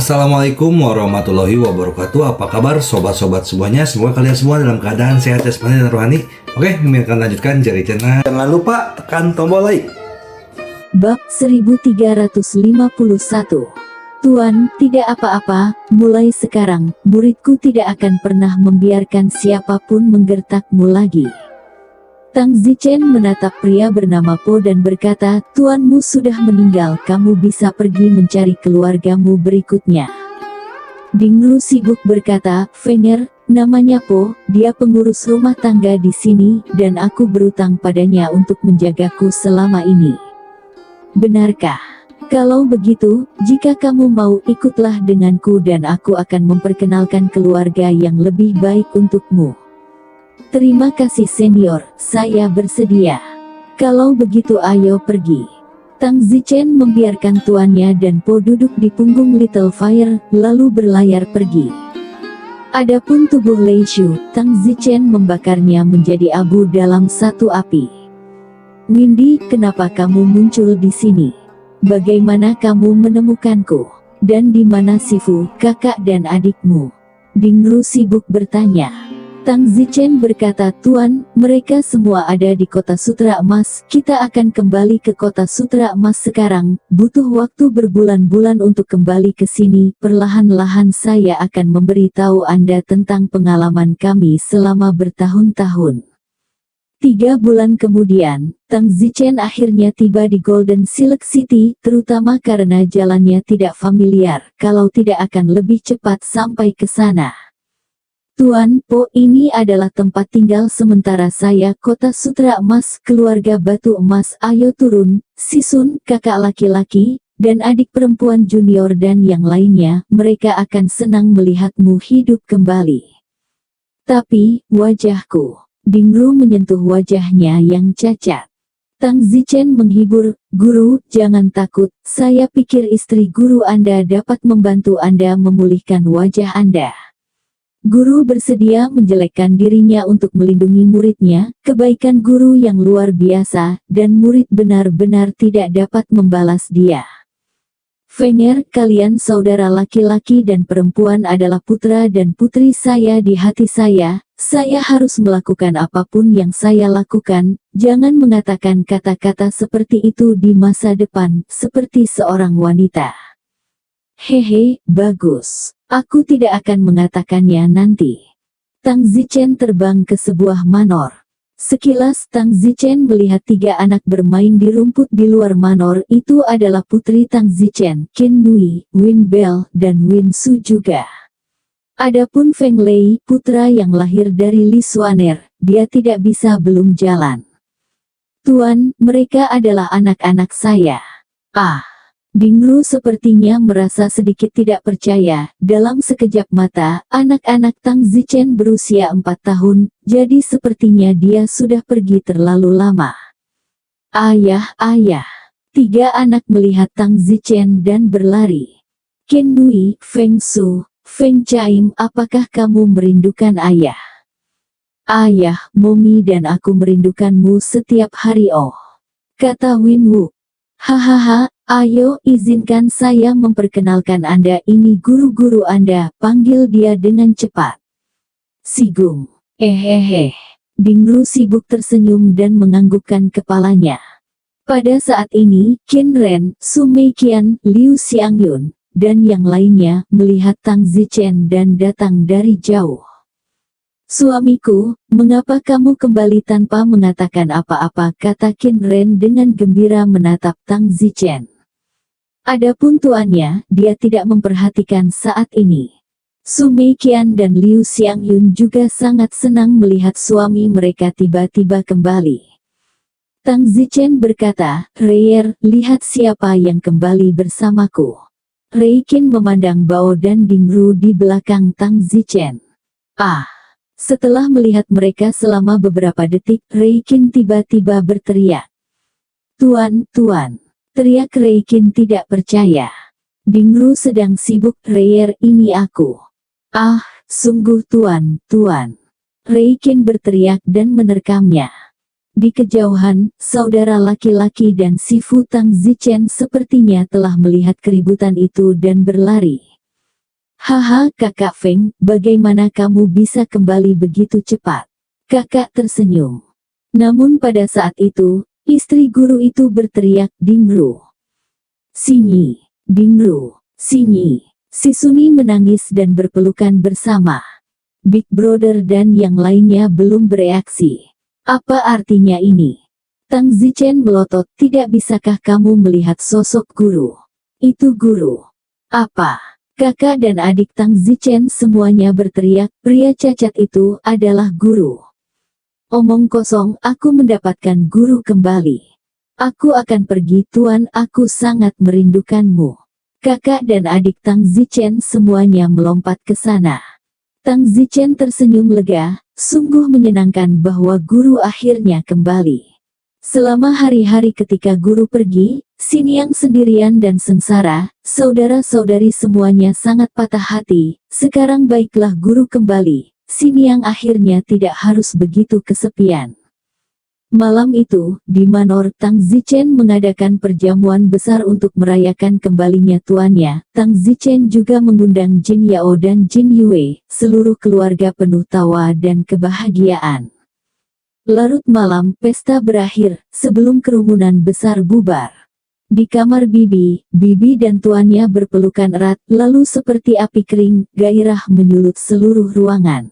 Assalamualaikum warahmatullahi wabarakatuh. Apa kabar sobat-sobat semuanya? Semoga kalian semua dalam keadaan sehat jasmani dan rohani. Oke, kami akan lanjutkan Jari Channel. Jangan lupa tekan tombol like. Bab 1351. Tuan, tidak apa-apa, mulai sekarang, muridku tidak akan pernah membiarkan siapapun menggertakmu lagi. Tang Zichen menatap pria bernama Po dan berkata, tuanmu sudah meninggal, kamu bisa pergi mencari keluargamu berikutnya. Dingru sibuk berkata, Fenger, namanya Po, dia pengurus rumah tangga di sini, dan aku berutang padanya untuk menjagaku selama ini. Benarkah? Kalau begitu, jika kamu mau ikutlah denganku dan aku akan memperkenalkan keluarga yang lebih baik untukmu. Terima kasih senior, saya bersedia. Kalau begitu ayo pergi. Tang Zichen membiarkan tuannya dan Po duduk di punggung Little Fire, lalu berlayar pergi. Adapun tubuh Lei Shu, Tang Zichen membakarnya menjadi abu dalam satu api. Windy, kenapa kamu muncul di sini? Bagaimana kamu menemukanku? Dan di mana Sifu, kakak dan adikmu? Dingru sibuk bertanya. Tang Zichen berkata, Tuan, mereka semua ada di Kota Sutra Emas. Kita akan kembali ke Kota Sutra Emas sekarang. Butuh waktu berbulan-bulan untuk kembali ke sini. Perlahan-lahan saya akan memberitahu Anda tentang pengalaman kami selama bertahun-tahun. 3 bulan kemudian, Tang Zichen akhirnya tiba di Golden Silk City, terutama karena jalannya tidak familiar. Kalau tidak akan lebih cepat sampai ke sana. Tuan, Po, ini adalah tempat tinggal sementara saya, Kota Sutra Emas, keluarga Batu Emas, ayo turun, Sisun, kakak laki-laki, dan adik perempuan junior dan yang lainnya, mereka akan senang melihatmu hidup kembali. Tapi, wajahku, Dingru menyentuh wajahnya yang cacat. Tang Zichen menghibur, Guru, jangan takut, saya pikir istri guru Anda dapat membantu Anda memulihkan wajah Anda. Guru bersedia menjelekkan dirinya untuk melindungi muridnya, kebaikan guru yang luar biasa, dan murid benar-benar tidak dapat membalas dia. Fenger, kalian saudara laki-laki dan perempuan adalah putra dan putri saya di hati saya harus melakukan apapun yang saya lakukan, jangan mengatakan kata-kata seperti itu di masa depan, seperti seorang wanita. Hehe, bagus. Aku tidak akan mengatakannya nanti. Tang Zichen terbang ke sebuah manor. Sekilas Tang Zichen melihat 3 anak bermain di rumput di luar manor. Itu adalah putri Tang Zichen, Qin Nui, Win Bell, dan Win Su juga. Adapun Feng Lei, putra yang lahir dari Li Xuaner, dia tidak bisa belum jalan. Tuan, mereka adalah anak-anak saya. Dingru sepertinya merasa sedikit tidak percaya. Dalam sekejap mata, anak-anak Tang Zichen berusia 4 tahun, jadi sepertinya dia sudah pergi terlalu lama. Ayah. 3 anak melihat Tang Zichen dan berlari. Qin Nui, Feng Su, Feng Chaim, apakah kamu merindukan ayah? Ayah, Momi dan aku merindukanmu setiap hari kata Win Wu. Hahaha, ayo izinkan saya memperkenalkan Anda, ini guru-guru Anda, panggil dia dengan cepat. Sigung. Dingru sibuk tersenyum dan menganggukkan kepalanya. Pada saat ini, Qin Ren, Su Meiqian, Liu Xiangyun, dan yang lainnya melihat Tang Zichen dan datang dari jauh. Suamiku, mengapa kamu kembali tanpa mengatakan apa-apa, kata Qin Ren dengan gembira menatap Tang Zichen. Adapun tuannya, dia tidak memperhatikan saat ini. Su Meiqian dan Liu Xiangyun juga sangat senang melihat suami mereka tiba-tiba kembali. Tang Zichen berkata, Reier, lihat siapa yang kembali bersamaku. Rei Qin memandang Bao dan Dingru di belakang Tang Zichen. Setelah melihat mereka selama beberapa detik, Rei Qin tiba-tiba berteriak. Tuan, teriak Rei Qin tidak percaya. Dingru sedang sibuk, Reier, ini aku. Sungguh tuan. Rei Qin berteriak dan menerkamnya. Di kejauhan, saudara laki-laki dan Sifu Tang Zichen sepertinya telah melihat keributan itu dan berlari. Haha, Kakak Feng, bagaimana kamu bisa kembali begitu cepat? Kakak tersenyum. Namun pada saat itu, istri guru itu berteriak, Dingru. Sinyi, Dingru, Sinyi. Si Suni menangis dan berpelukan bersama. Big Brother dan yang lainnya belum bereaksi. Apa artinya ini? Tang Zichen melotot, tidak bisakah kamu melihat sosok guru? Itu guru. Apa? Kakak dan adik Tang Zichen semuanya berteriak, pria cacat itu adalah guru. Omong kosong, aku mendapatkan guru kembali. Aku akan pergi tuan, aku sangat merindukanmu. Kakak dan adik Tang Zichen semuanya melompat ke sana. Tang Zichen tersenyum lega, sungguh menyenangkan bahwa guru akhirnya kembali. Selama hari-hari ketika guru pergi, Xiniang sendirian dan sengsara, saudara-saudari semuanya sangat patah hati. Sekarang baiklah guru kembali, Xiniang akhirnya tidak harus begitu kesepian. Malam itu, di Manor Tang Zichen mengadakan perjamuan besar untuk merayakan kembalinya tuannya. Tang Zichen juga mengundang Jin Yao dan Jin Yue, seluruh keluarga penuh tawa dan kebahagiaan. Larut malam, pesta berakhir, sebelum kerumunan besar bubar. Di kamar Bibi dan tuannya berpelukan erat, lalu seperti api kering, gairah menyulut seluruh ruangan.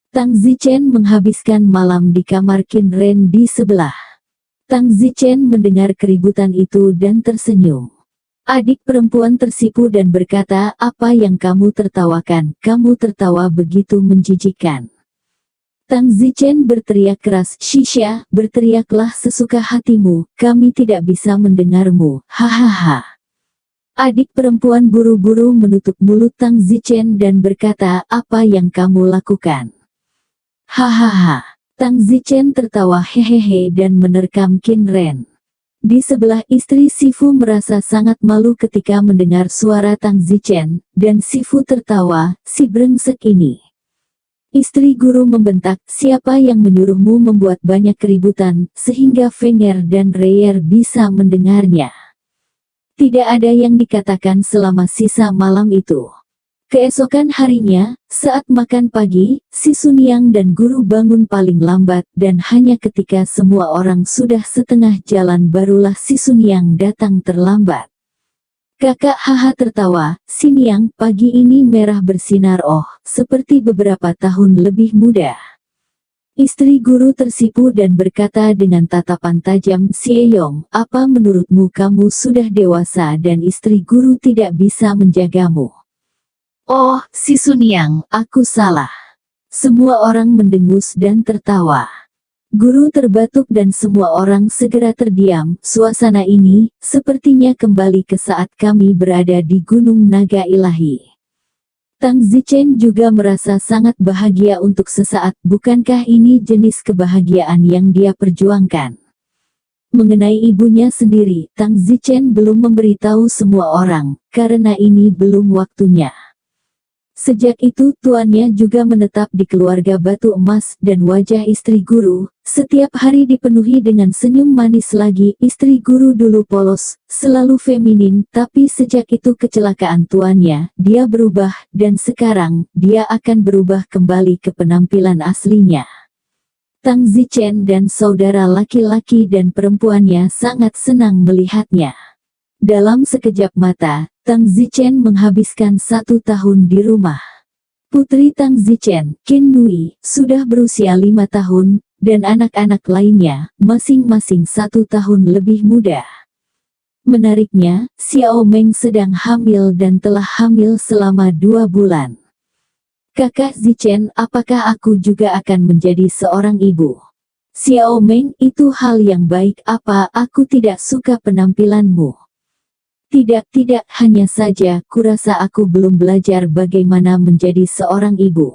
Tang Zichen menghabiskan malam di kamar Qin Ren di sebelah. Tang Zichen mendengar keributan itu dan tersenyum. Adik perempuan tersipu dan berkata, apa yang kamu tertawakan? Kamu tertawa begitu menjijikkan. Tang Zichen berteriak keras, Shisha, berteriaklah sesuka hatimu, kami tidak bisa mendengarmu, hahaha. Adik perempuan buru-buru menutup mulut Tang Zichen dan berkata, apa yang kamu lakukan? Hahaha. Tang Zichen tertawa hehehe dan menerkam Qin Ren. Di sebelah istri Sifu merasa sangat malu ketika mendengar suara Tang Zichen, dan Sifu tertawa, si brengsek ini. Istri guru membentak, siapa yang menyuruhmu membuat banyak keributan, sehingga Fenger dan Reyer bisa mendengarnya. Tidak ada yang dikatakan selama sisa malam itu. Keesokan harinya, saat makan pagi, si Sunyang dan guru bangun paling lambat dan hanya ketika semua orang sudah setengah jalan barulah si Sunyang datang terlambat. Kakak haha tertawa, Sinyang, pagi ini merah bersinar seperti beberapa tahun lebih muda. Istri guru tersipu dan berkata dengan tatapan tajam, Sieyong, apa menurutmu kamu sudah dewasa dan istri guru tidak bisa menjagamu? Oh, si Sunyang, aku salah. Semua orang mendengus dan tertawa. Guru terbatuk dan semua orang segera terdiam. Suasana ini, sepertinya kembali ke saat kami berada di Gunung Naga Ilahi. Tang Zichen juga merasa sangat bahagia untuk sesaat, bukankah ini jenis kebahagiaan yang dia perjuangkan? Mengenai ibunya sendiri, Tang Zichen belum memberitahu semua orang, karena ini belum waktunya. Sejak itu tuannya juga menetap di keluarga batu emas dan wajah istri guru, setiap hari dipenuhi dengan senyum manis lagi. Istri guru dulu polos, selalu feminin, tapi sejak itu kecelakaan tuannya, dia berubah, dan sekarang, dia akan berubah kembali ke penampilan aslinya. Tang Zichen dan saudara laki-laki dan perempuannya sangat senang melihatnya. Dalam sekejap mata, Tang Zichen menghabiskan 1 tahun di rumah. Putri Tang Zichen, Qin Nui, sudah berusia 5 tahun, dan anak-anak lainnya, masing-masing 1 tahun lebih muda. Menariknya, Xiao Meng sedang hamil dan telah hamil selama 2 bulan. Kakak Zichen, apakah aku juga akan menjadi seorang ibu? Xiao Meng, itu hal yang baik, apa aku tidak suka penampilanmu? Tidak, hanya saja, kurasa aku belum belajar bagaimana menjadi seorang ibu.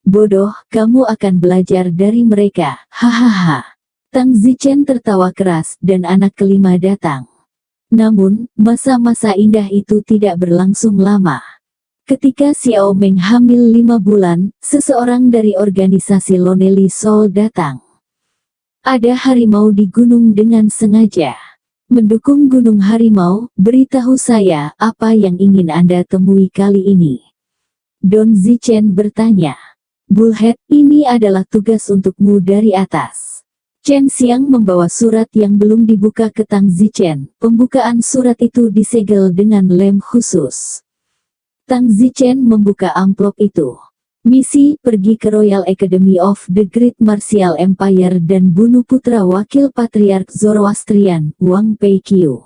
Bodoh, kamu akan belajar dari mereka, hahaha. Tang Zichen tertawa keras, dan anak kelima datang. Namun, masa-masa indah itu tidak berlangsung lama. Ketika Xiao Meng hamil 5 bulan, seseorang dari organisasi Lonely Soul datang. Ada harimau di gunung dengan sengaja. Mendukung Gunung Harimau, beritahu saya apa yang ingin Anda temui kali ini. Don Zichen bertanya. Bullhead, ini adalah tugas untukmu dari atas. Chen Xiang membawa surat yang belum dibuka ke Tang Zichen. Pembukaan surat itu disegel dengan lem khusus. Tang Zichen membuka amplop itu. Misi, pergi ke Royal Academy of the Great Martial Empire dan bunuh putra wakil patriark Zoroastrian, Wang Peiqiu.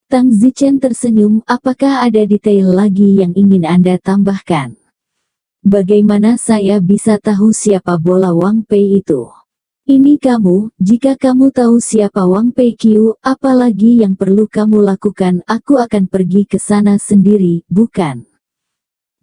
Tang Zichen tersenyum, apakah ada detail lagi yang ingin Anda tambahkan? Bagaimana saya bisa tahu siapa bola Wang Pei itu? Ini kamu, jika kamu tahu siapa Wang Peiqiu, apalagi yang perlu kamu lakukan, aku akan pergi ke sana sendiri, bukan?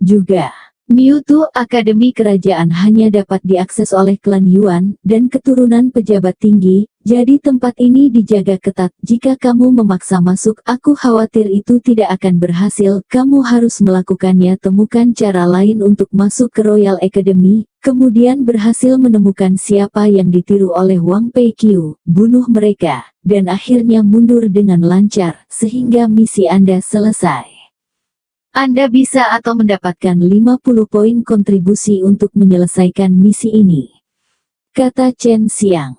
Juga. Mewtwo Akademi Kerajaan hanya dapat diakses oleh klan Yuan dan keturunan pejabat tinggi, jadi tempat ini dijaga ketat. Jika kamu memaksa masuk, aku khawatir itu tidak akan berhasil. Kamu harus melakukannya. Temukan cara lain untuk masuk ke Royal Academy, kemudian berhasil menemukan siapa yang ditiru oleh Wang Peiqiu, bunuh mereka, dan akhirnya mundur dengan lancar, sehingga misi Anda selesai. Anda bisa atau mendapatkan 50 poin kontribusi untuk menyelesaikan misi ini. Kata Chen Xiang.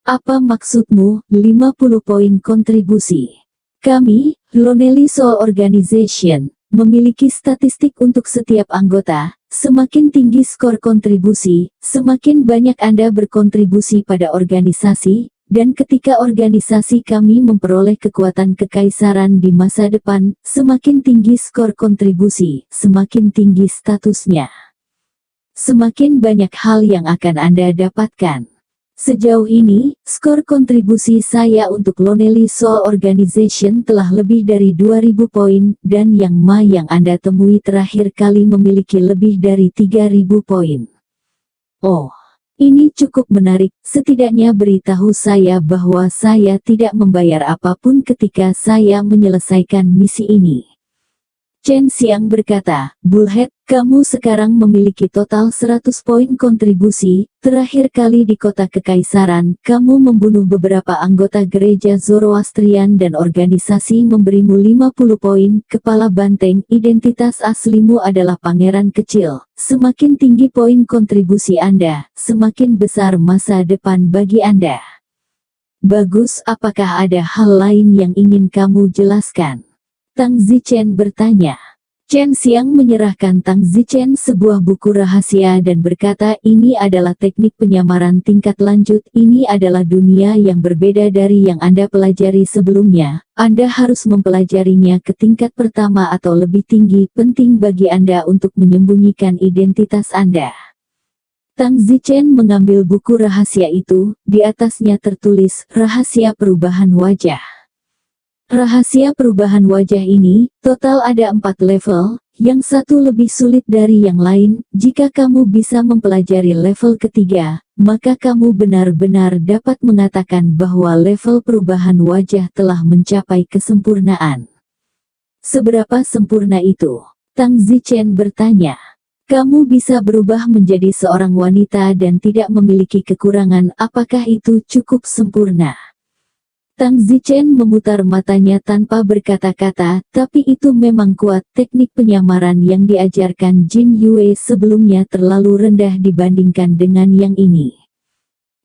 Apa maksudmu, 50 poin kontribusi? Kami, Lonely Soul Organization, memiliki statistik untuk setiap anggota. Semakin tinggi skor kontribusi, semakin banyak Anda berkontribusi pada organisasi. Dan ketika organisasi kami memperoleh kekuatan kekaisaran di masa depan, semakin tinggi skor kontribusi, semakin tinggi statusnya. Semakin banyak hal yang akan Anda dapatkan. Sejauh ini, skor kontribusi saya untuk Lonely Soul Organization telah lebih dari 2000 poin, dan yang Anda temui terakhir kali memiliki lebih dari 3000 poin. Oh. Ini cukup menarik, setidaknya beritahu saya bahwa saya tidak membayar apapun ketika saya menyelesaikan misi ini. Chen Xiang berkata, Bullhead, kamu sekarang memiliki total 100 poin kontribusi. Terakhir kali di kota kekaisaran, kamu membunuh beberapa anggota gereja Zoroastrian dan organisasi memberimu 50 poin. Kepala banteng, identitas aslimu adalah pangeran kecil. Semakin tinggi poin kontribusi Anda, semakin besar masa depan bagi Anda. Bagus, apakah ada hal lain yang ingin kamu jelaskan? Tang Zichen bertanya. Chen Xiang menyerahkan Tang Zichen sebuah buku rahasia dan berkata, ini adalah teknik penyamaran tingkat lanjut. Ini adalah dunia yang berbeda dari yang Anda pelajari sebelumnya. Anda harus mempelajarinya ke tingkat pertama atau lebih tinggi. Penting bagi Anda untuk menyembunyikan identitas Anda. Tang Zichen mengambil buku rahasia itu. Di atasnya tertulis, rahasia perubahan wajah. Rahasia perubahan wajah ini, total ada 4 level, yang satu lebih sulit dari yang lain. Jika kamu bisa mempelajari level ketiga, maka kamu benar-benar dapat mengatakan bahwa level perubahan wajah telah mencapai kesempurnaan. Seberapa sempurna itu? Tang Zichen bertanya. Kamu bisa berubah menjadi seorang wanita dan tidak memiliki kekurangan, apakah itu cukup sempurna? Tang Zichen memutar matanya tanpa berkata-kata, tapi itu memang kuat. Teknik penyamaran yang diajarkan Jin Yue sebelumnya terlalu rendah dibandingkan dengan yang ini.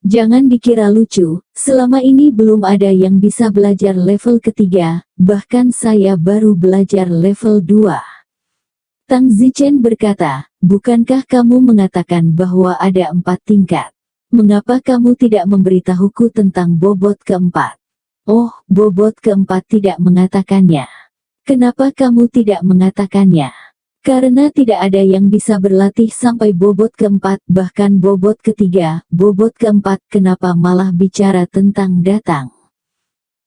Jangan dikira lucu, selama ini belum ada yang bisa belajar level ketiga, bahkan saya baru belajar level 2. Tang Zichen berkata, bukankah kamu mengatakan bahwa ada 4 tingkat? Mengapa kamu tidak memberitahuku tentang bobot keempat? Oh, bobot keempat tidak mengatakannya. Kenapa kamu tidak mengatakannya? Karena tidak ada yang bisa berlatih sampai bobot keempat, bahkan bobot ketiga, bobot keempat. Kenapa malah bicara tentang datang?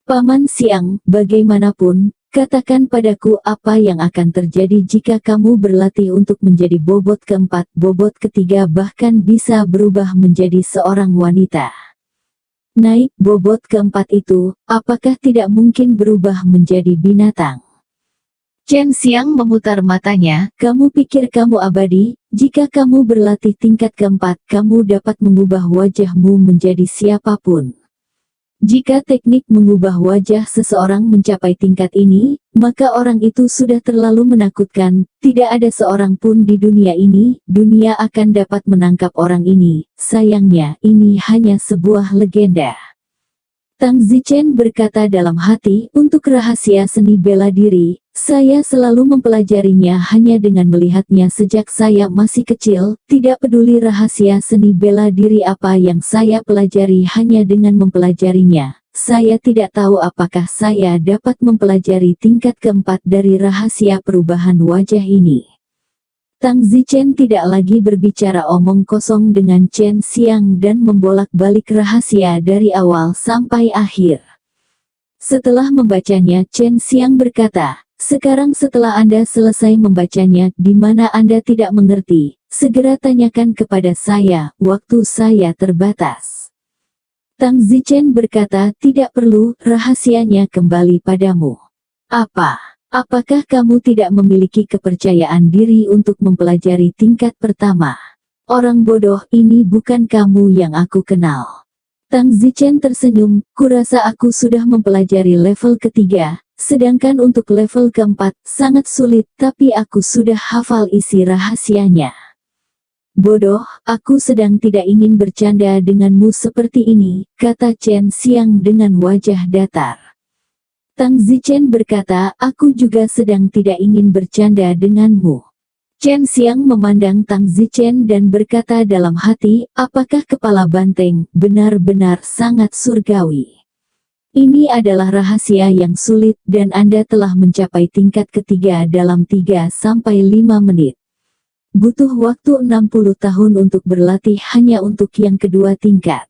Paman Xiang, bagaimanapun, katakan padaku apa yang akan terjadi jika kamu berlatih untuk menjadi bobot keempat, bobot ketiga, bahkan bisa berubah menjadi seorang wanita. Naik bobot keempat itu, apakah tidak mungkin berubah menjadi binatang? Chen Xiang memutar matanya, kamu pikir kamu abadi? Jika kamu berlatih tingkat keempat, kamu dapat mengubah wajahmu menjadi siapapun. Jika teknik mengubah wajah seseorang mencapai tingkat ini, maka orang itu sudah terlalu menakutkan. Tidak ada seorang pun di dunia ini, dunia akan dapat menangkap orang ini. Sayangnya, ini hanya sebuah legenda. Tang Zichen berkata dalam hati, untuk rahasia seni bela diri, saya selalu mempelajarinya hanya dengan melihatnya sejak saya masih kecil, tidak peduli rahasia seni bela diri apa yang saya pelajari hanya dengan mempelajarinya. Saya tidak tahu apakah saya dapat mempelajari tingkat keempat dari rahasia perubahan wajah ini. Tang Zichen tidak lagi berbicara omong kosong dengan Chen Xiang dan membolak-balik rahasia dari awal sampai akhir. Setelah membacanya, Chen Xiang berkata, sekarang setelah Anda selesai membacanya, di mana Anda tidak mengerti, segera tanyakan kepada saya, waktu saya terbatas. Tang Zichen berkata, tidak perlu, rahasianya kembali padamu. Apakah kamu tidak memiliki kepercayaan diri untuk mempelajari tingkat pertama? Orang bodoh, ini bukan kamu yang aku kenal. Tang Zichen tersenyum, kurasa aku sudah mempelajari level ketiga, sedangkan untuk level keempat, sangat sulit, tapi aku sudah hafal isi rahasianya. Bodoh, aku sedang tidak ingin bercanda denganmu seperti ini, kata Chen Xiang dengan wajah datar. Tang Zichen berkata, aku juga sedang tidak ingin bercanda denganmu. Chen Xiang memandang Tang Zichen dan berkata dalam hati, apakah kepala banteng, benar-benar sangat surgawi. Ini adalah rahasia yang sulit dan Anda telah mencapai tingkat ketiga dalam 3-5 menit. Butuh waktu 60 tahun untuk berlatih hanya untuk yang kedua tingkat.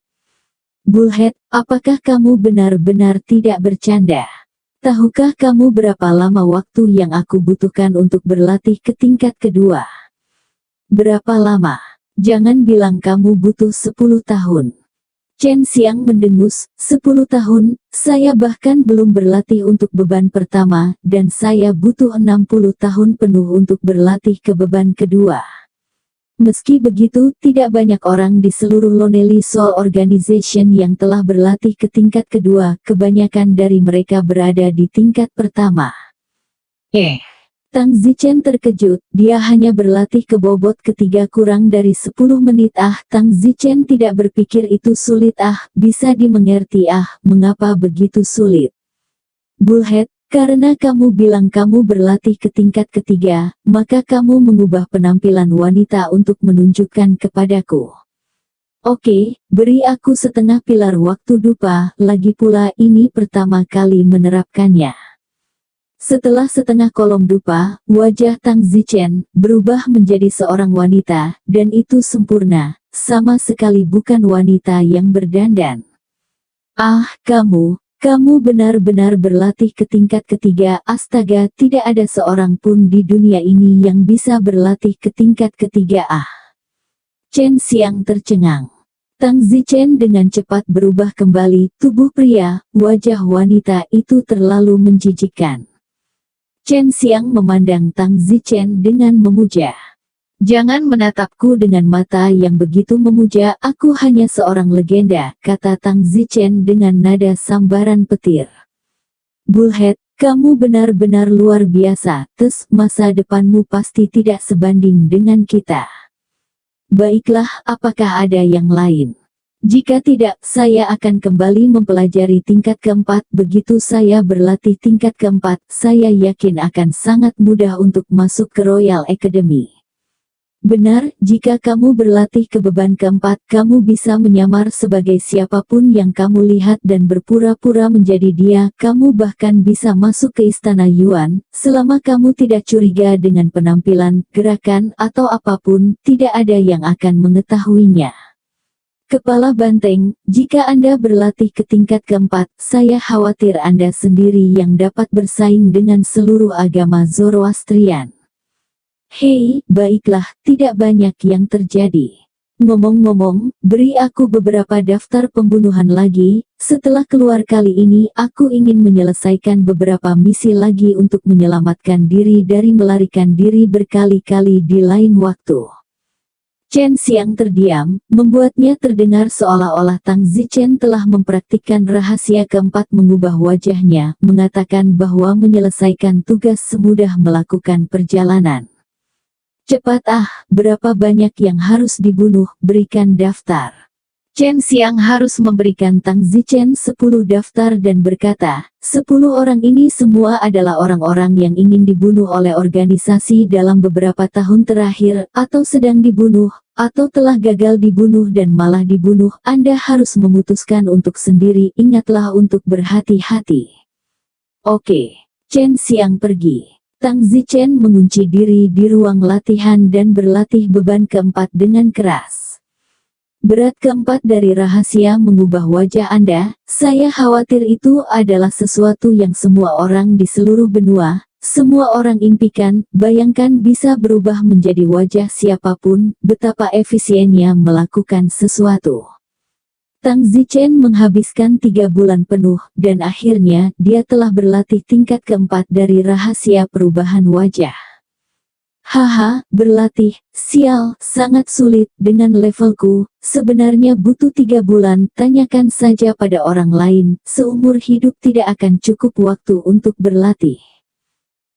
Bullhead, apakah kamu benar-benar tidak bercanda? Tahukah kamu berapa lama waktu yang aku butuhkan untuk berlatih ke tingkat kedua? Berapa lama? Jangan bilang kamu butuh 10 tahun. Chen Xiang mendengus, 10 tahun, saya bahkan belum berlatih untuk beban pertama, dan saya butuh 60 tahun penuh untuk berlatih ke beban kedua. Meski begitu, tidak banyak orang di seluruh Lonely Soul Organization yang telah berlatih ke tingkat kedua, kebanyakan dari mereka berada di tingkat pertama. Tang Zichen terkejut, dia hanya berlatih ke bobot ketiga kurang dari 10 menit. Tang Zichen tidak berpikir itu sulit. Bisa dimengerti. Mengapa begitu sulit? Bullhead, karena kamu bilang kamu berlatih ke tingkat ketiga, maka kamu mengubah penampilan wanita untuk menunjukkan kepadaku. Oke, beri aku setengah pilar waktu dupa, lagi pula ini pertama kali menerapkannya. Setelah setengah kolom dupa, wajah Tang Zichen berubah menjadi seorang wanita, dan itu sempurna, sama sekali bukan wanita yang berdandan. Kamu benar-benar berlatih ke tingkat ketiga. Astaga, tidak ada seorang pun di dunia ini yang bisa berlatih ke tingkat ketiga. Chen Xiang tercengang. Tang Zichen dengan cepat berubah kembali, tubuh pria, wajah wanita itu terlalu menjijikkan. Chen Xiang memandang Tang Zichen dengan memuja. Jangan menatapku dengan mata yang begitu memuja, aku hanya seorang legenda, kata Tang Zichen dengan nada sambaran petir. Bullhead, kamu benar-benar luar biasa, masa depanmu pasti tidak sebanding dengan kita. Baiklah, apakah ada yang lain? Jika tidak, saya akan kembali mempelajari tingkat keempat. Begitu saya berlatih tingkat keempat, saya yakin akan sangat mudah untuk masuk ke Royal Academy. Benar, jika kamu berlatih ke beban keempat, kamu bisa menyamar sebagai siapapun yang kamu lihat dan berpura-pura menjadi dia. Kamu bahkan bisa masuk ke Istana Yuan, selama kamu tidak curiga dengan penampilan, gerakan, atau apapun, tidak ada yang akan mengetahuinya. Kepala banteng, jika Anda berlatih ke tingkat keempat, saya khawatir Anda sendiri yang dapat bersaing dengan seluruh agama Zoroastrian. Hei, baiklah, tidak banyak yang terjadi. Ngomong-ngomong, beri aku beberapa daftar pembunuhan lagi. Setelah keluar kali ini, aku ingin menyelesaikan beberapa misi lagi untuk menyelamatkan diri dari melarikan diri berkali-kali di lain waktu. Chen Xiang terdiam, membuatnya terdengar seolah-olah Tang Zichen telah mempraktikkan rahasia keempat mengubah wajahnya, mengatakan bahwa menyelesaikan tugas semudah melakukan perjalanan. Cepat berapa banyak yang harus dibunuh, berikan daftar. Chen Xiang harus memberikan Tang Zichen 10 daftar dan berkata, 10 orang ini semua adalah orang-orang yang ingin dibunuh oleh organisasi dalam beberapa tahun terakhir, atau sedang dibunuh, atau telah gagal dibunuh dan malah dibunuh. Anda harus memutuskan untuk sendiri, ingatlah untuk berhati-hati. Oke. Chen Xiang pergi. Tang Zichen mengunci diri di ruang latihan dan berlatih beban keempat dengan keras. Berat keempat dari rahasia mengubah wajah Anda, saya khawatir itu adalah sesuatu yang semua orang di seluruh benua, semua orang impikan. Bayangkan bisa berubah menjadi wajah siapapun, betapa efisiennya melakukan sesuatu. Tang Zichen menghabiskan 3 bulan penuh, dan akhirnya dia telah berlatih tingkat keempat dari rahasia perubahan wajah. Haha, berlatih, sial, sangat sulit, dengan levelku, sebenarnya butuh 3 bulan, tanyakan saja pada orang lain, seumur hidup tidak akan cukup waktu untuk berlatih.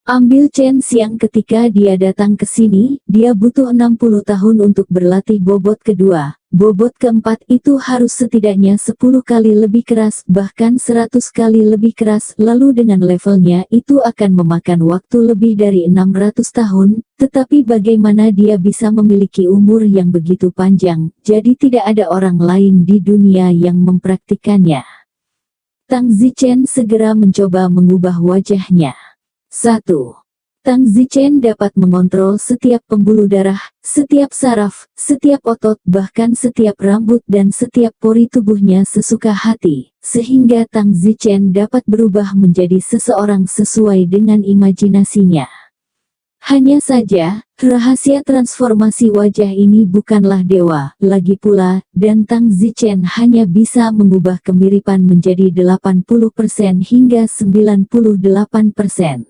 Ambil Chen Xiang ketika dia datang ke sini, dia butuh 60 tahun untuk berlatih bobot kedua. Bobot keempat itu harus setidaknya 10 kali lebih keras, bahkan 100 kali lebih keras, lalu dengan levelnya itu akan memakan waktu lebih dari 600 tahun, tetapi bagaimana dia bisa memiliki umur yang begitu panjang, jadi tidak ada orang lain di dunia yang mempraktikannya. Tang Zichen segera mencoba mengubah wajahnya. 1. Tang Zichen dapat mengontrol setiap pembuluh darah, setiap saraf, setiap otot, bahkan setiap rambut dan setiap pori tubuhnya sesuka hati, sehingga Tang Zichen dapat berubah menjadi seseorang sesuai dengan imajinasinya. Hanya saja, rahasia transformasi wajah ini bukanlah dewa, lagi pula, dan Tang Zichen hanya bisa mengubah kemiripan menjadi 80% hingga 98%.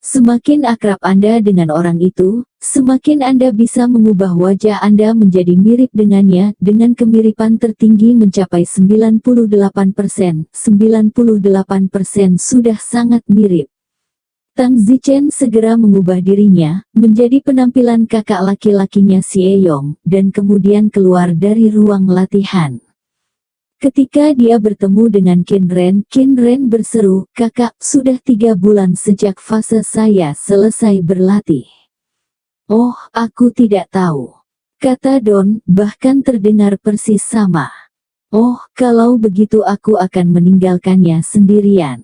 Semakin akrab Anda dengan orang itu, semakin Anda bisa mengubah wajah Anda menjadi mirip dengannya, dengan kemiripan tertinggi mencapai 98%. 98% sudah sangat mirip. Tang Zichen segera mengubah dirinya, menjadi penampilan kakak laki-lakinya Xie Yong, dan kemudian keluar dari ruang latihan. Ketika dia bertemu dengan Qin Ren berseru, "Kakak, sudah 3 bulan sejak fase saya selesai berlatih." "Oh, aku tidak tahu," kata Don, bahkan terdengar persis sama. "Oh, kalau begitu aku akan meninggalkannya sendirian."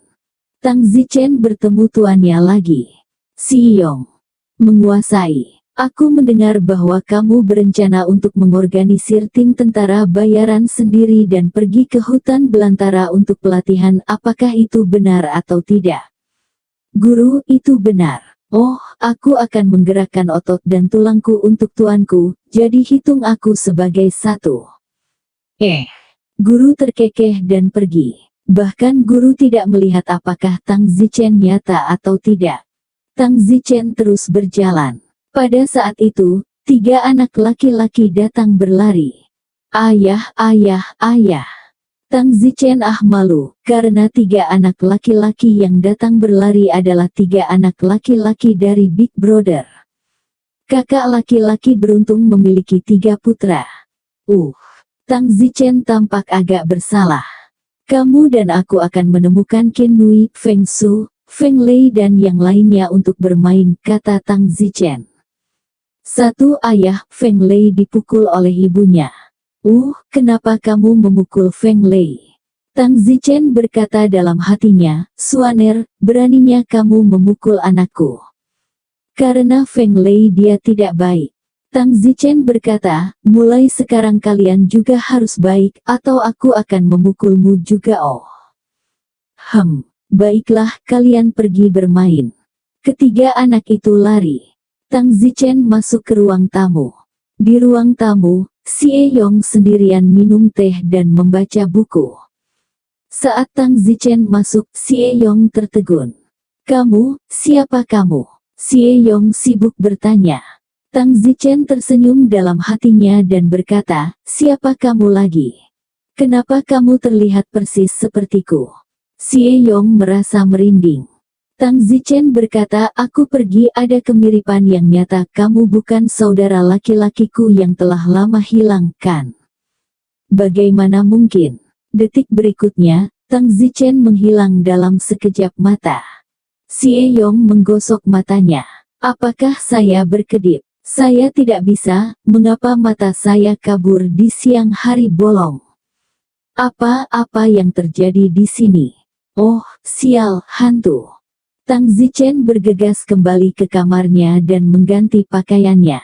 Tang Zichen bertemu tuannya lagi. "Xie Yong, menguasai. Aku mendengar bahwa kamu berencana untuk mengorganisir tim tentara bayaran sendiri dan pergi ke hutan belantara untuk pelatihan. Apakah itu benar atau tidak?" "Guru, itu benar." "Oh, aku akan menggerakkan otot dan tulangku untuk tuanku, jadi hitung aku sebagai 1. Guru terkekeh dan pergi. Bahkan guru tidak melihat apakah Tang Zichen nyata atau tidak. Tang Zichen terus berjalan. Pada saat itu, 3 anak laki-laki datang berlari. "Ayah, ayah, ayah." Tang Zichen malu, karena 3 anak laki-laki yang datang berlari adalah 3 anak laki-laki dari Big Brother. Kakak laki-laki beruntung memiliki 3 putra. Tang Zichen tampak agak bersalah. "Kamu dan aku akan menemukan Qin Nui, Feng Su, Feng Lei dan yang lainnya untuk bermain," kata Tang Zichen. 1. Ayah, Feng Lei dipukul oleh ibunya. Kenapa kamu memukul Feng Lei?" Tang Zichen berkata dalam hatinya, "Suaner, beraninya kamu memukul anakku." Karena Feng Lei dia tidak baik. Tang Zichen berkata, "Mulai sekarang kalian juga harus baik, atau aku akan memukulmu juga." Baiklah, kalian pergi bermain." Ketiga anak itu lari. Tang Zichen masuk ke ruang tamu. Di ruang tamu, Xie Yong sendirian minum teh dan membaca buku. Saat Tang Zichen masuk, Xie Yong tertegun. "Kamu, siapa kamu?" Xie Yong sibuk bertanya. Tang Zichen tersenyum dalam hatinya dan berkata, "Siapa kamu lagi? Kenapa kamu terlihat persis sepertiku?" Xie Yong merasa merinding. Tang Zichen berkata, "Aku pergi, ada kemiripan yang nyata. Kamu bukan saudara laki-lakiku yang telah lama hilang, kan?" "Bagaimana mungkin?" Detik berikutnya, Tang Zichen menghilang dalam sekejap mata. Xie Yong menggosok matanya. "Apakah saya berkedip? Saya tidak bisa, mengapa mata saya kabur di siang hari bolong? Apa yang terjadi di sini? Oh, sial, hantu." Tang Zichen bergegas kembali ke kamarnya dan mengganti pakaiannya.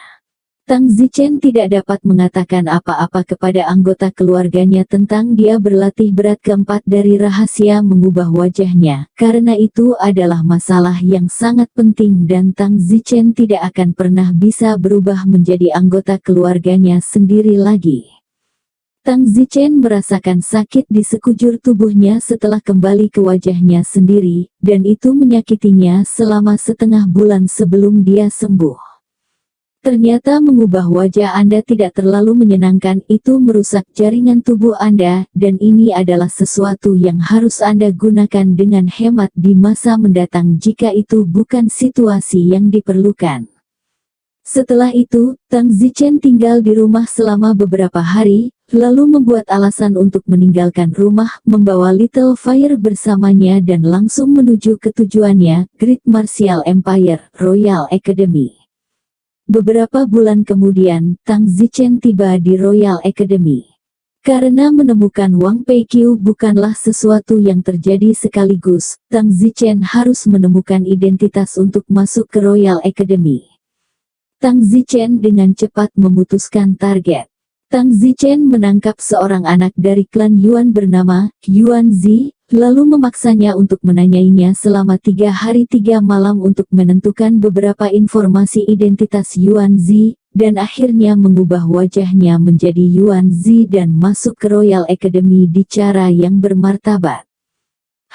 Tang Zichen tidak dapat mengatakan apa-apa kepada anggota keluarganya tentang dia berlatih berat keempat dari rahasia mengubah wajahnya, karena itu adalah masalah yang sangat penting dan Tang Zichen tidak akan pernah bisa berubah menjadi anggota keluarganya sendiri lagi. Tang Zichen merasakan sakit di sekujur tubuhnya setelah kembali ke wajahnya sendiri, dan itu menyakitinya selama setengah bulan sebelum dia sembuh. Ternyata mengubah wajah Anda tidak terlalu menyenangkan, itu merusak jaringan tubuh Anda, dan ini adalah sesuatu yang harus Anda gunakan dengan hemat di masa mendatang jika itu bukan situasi yang diperlukan. Setelah itu, Tang Zichen tinggal di rumah selama beberapa hari, lalu membuat alasan untuk meninggalkan rumah, membawa Little Fire bersamanya dan langsung menuju ke tujuannya, Great Martial Empire, Royal Academy. Beberapa bulan kemudian, Tang Zichen tiba di Royal Academy. Karena menemukan Wang Peiqiu bukanlah sesuatu yang terjadi sekaligus, Tang Zichen harus menemukan identitas untuk masuk ke Royal Academy. Tang Zichen dengan cepat memutuskan target. Tang Zichen menangkap seorang anak dari klan Yuan bernama Yuan Zi, lalu memaksanya untuk menanyainya selama 3 hari 3 malam untuk menentukan beberapa informasi identitas Yuan Zi, dan akhirnya mengubah wajahnya menjadi Yuan Zi dan masuk ke Royal Academy di cara yang bermartabat.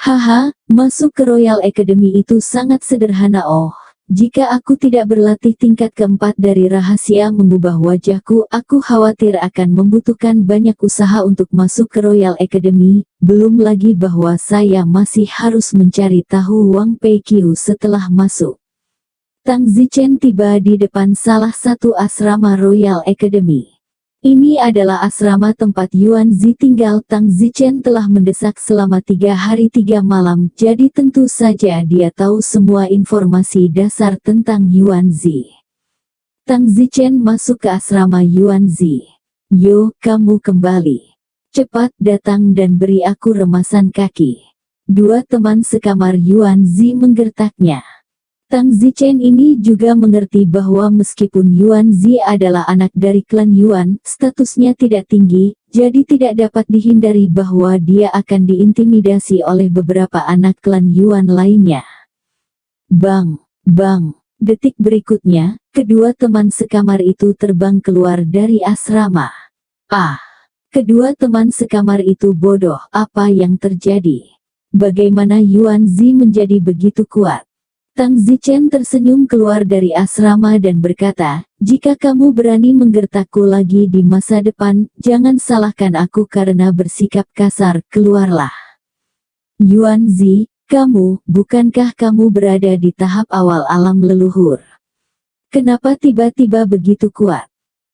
Haha, masuk ke Royal Academy itu sangat sederhana. Oh, jika aku tidak berlatih tingkat keempat dari rahasia mengubah wajahku, aku khawatir akan membutuhkan banyak usaha untuk masuk ke Royal Academy, belum lagi bahwa saya masih harus mencari tahu Wang Peiqiu setelah masuk. Tang Zichen tiba di depan salah satu asrama Royal Academy. Ini adalah asrama tempat Yuan Zi tinggal. Tang Zichen telah mendesak selama 3 hari 3 malam, jadi tentu saja dia tahu semua informasi dasar tentang Yuan Zi. Tang Zichen masuk ke asrama Yuan Zi. "Yo, kamu kembali. Cepat datang dan beri aku remasan kaki." Dua teman sekamar Yuan Zi menggertaknya. Tang Zichen ini juga mengerti bahwa meskipun Yuan Zi adalah anak dari klan Yuan, statusnya tidak tinggi, jadi tidak dapat dihindari bahwa dia akan diintimidasi oleh beberapa anak klan Yuan lainnya. Bang! Bang! Detik berikutnya, kedua teman sekamar itu terbang keluar dari asrama. Ah! Kedua teman sekamar itu bodoh, apa yang terjadi? Bagaimana Yuan Zi menjadi begitu kuat? Tang Zichen tersenyum keluar dari asrama dan berkata, "Jika kamu berani menggertakku lagi di masa depan, jangan salahkan aku karena bersikap kasar, keluarlah." "Yuan Zi, bukankah kamu berada di tahap awal alam leluhur? Kenapa tiba-tiba begitu kuat?"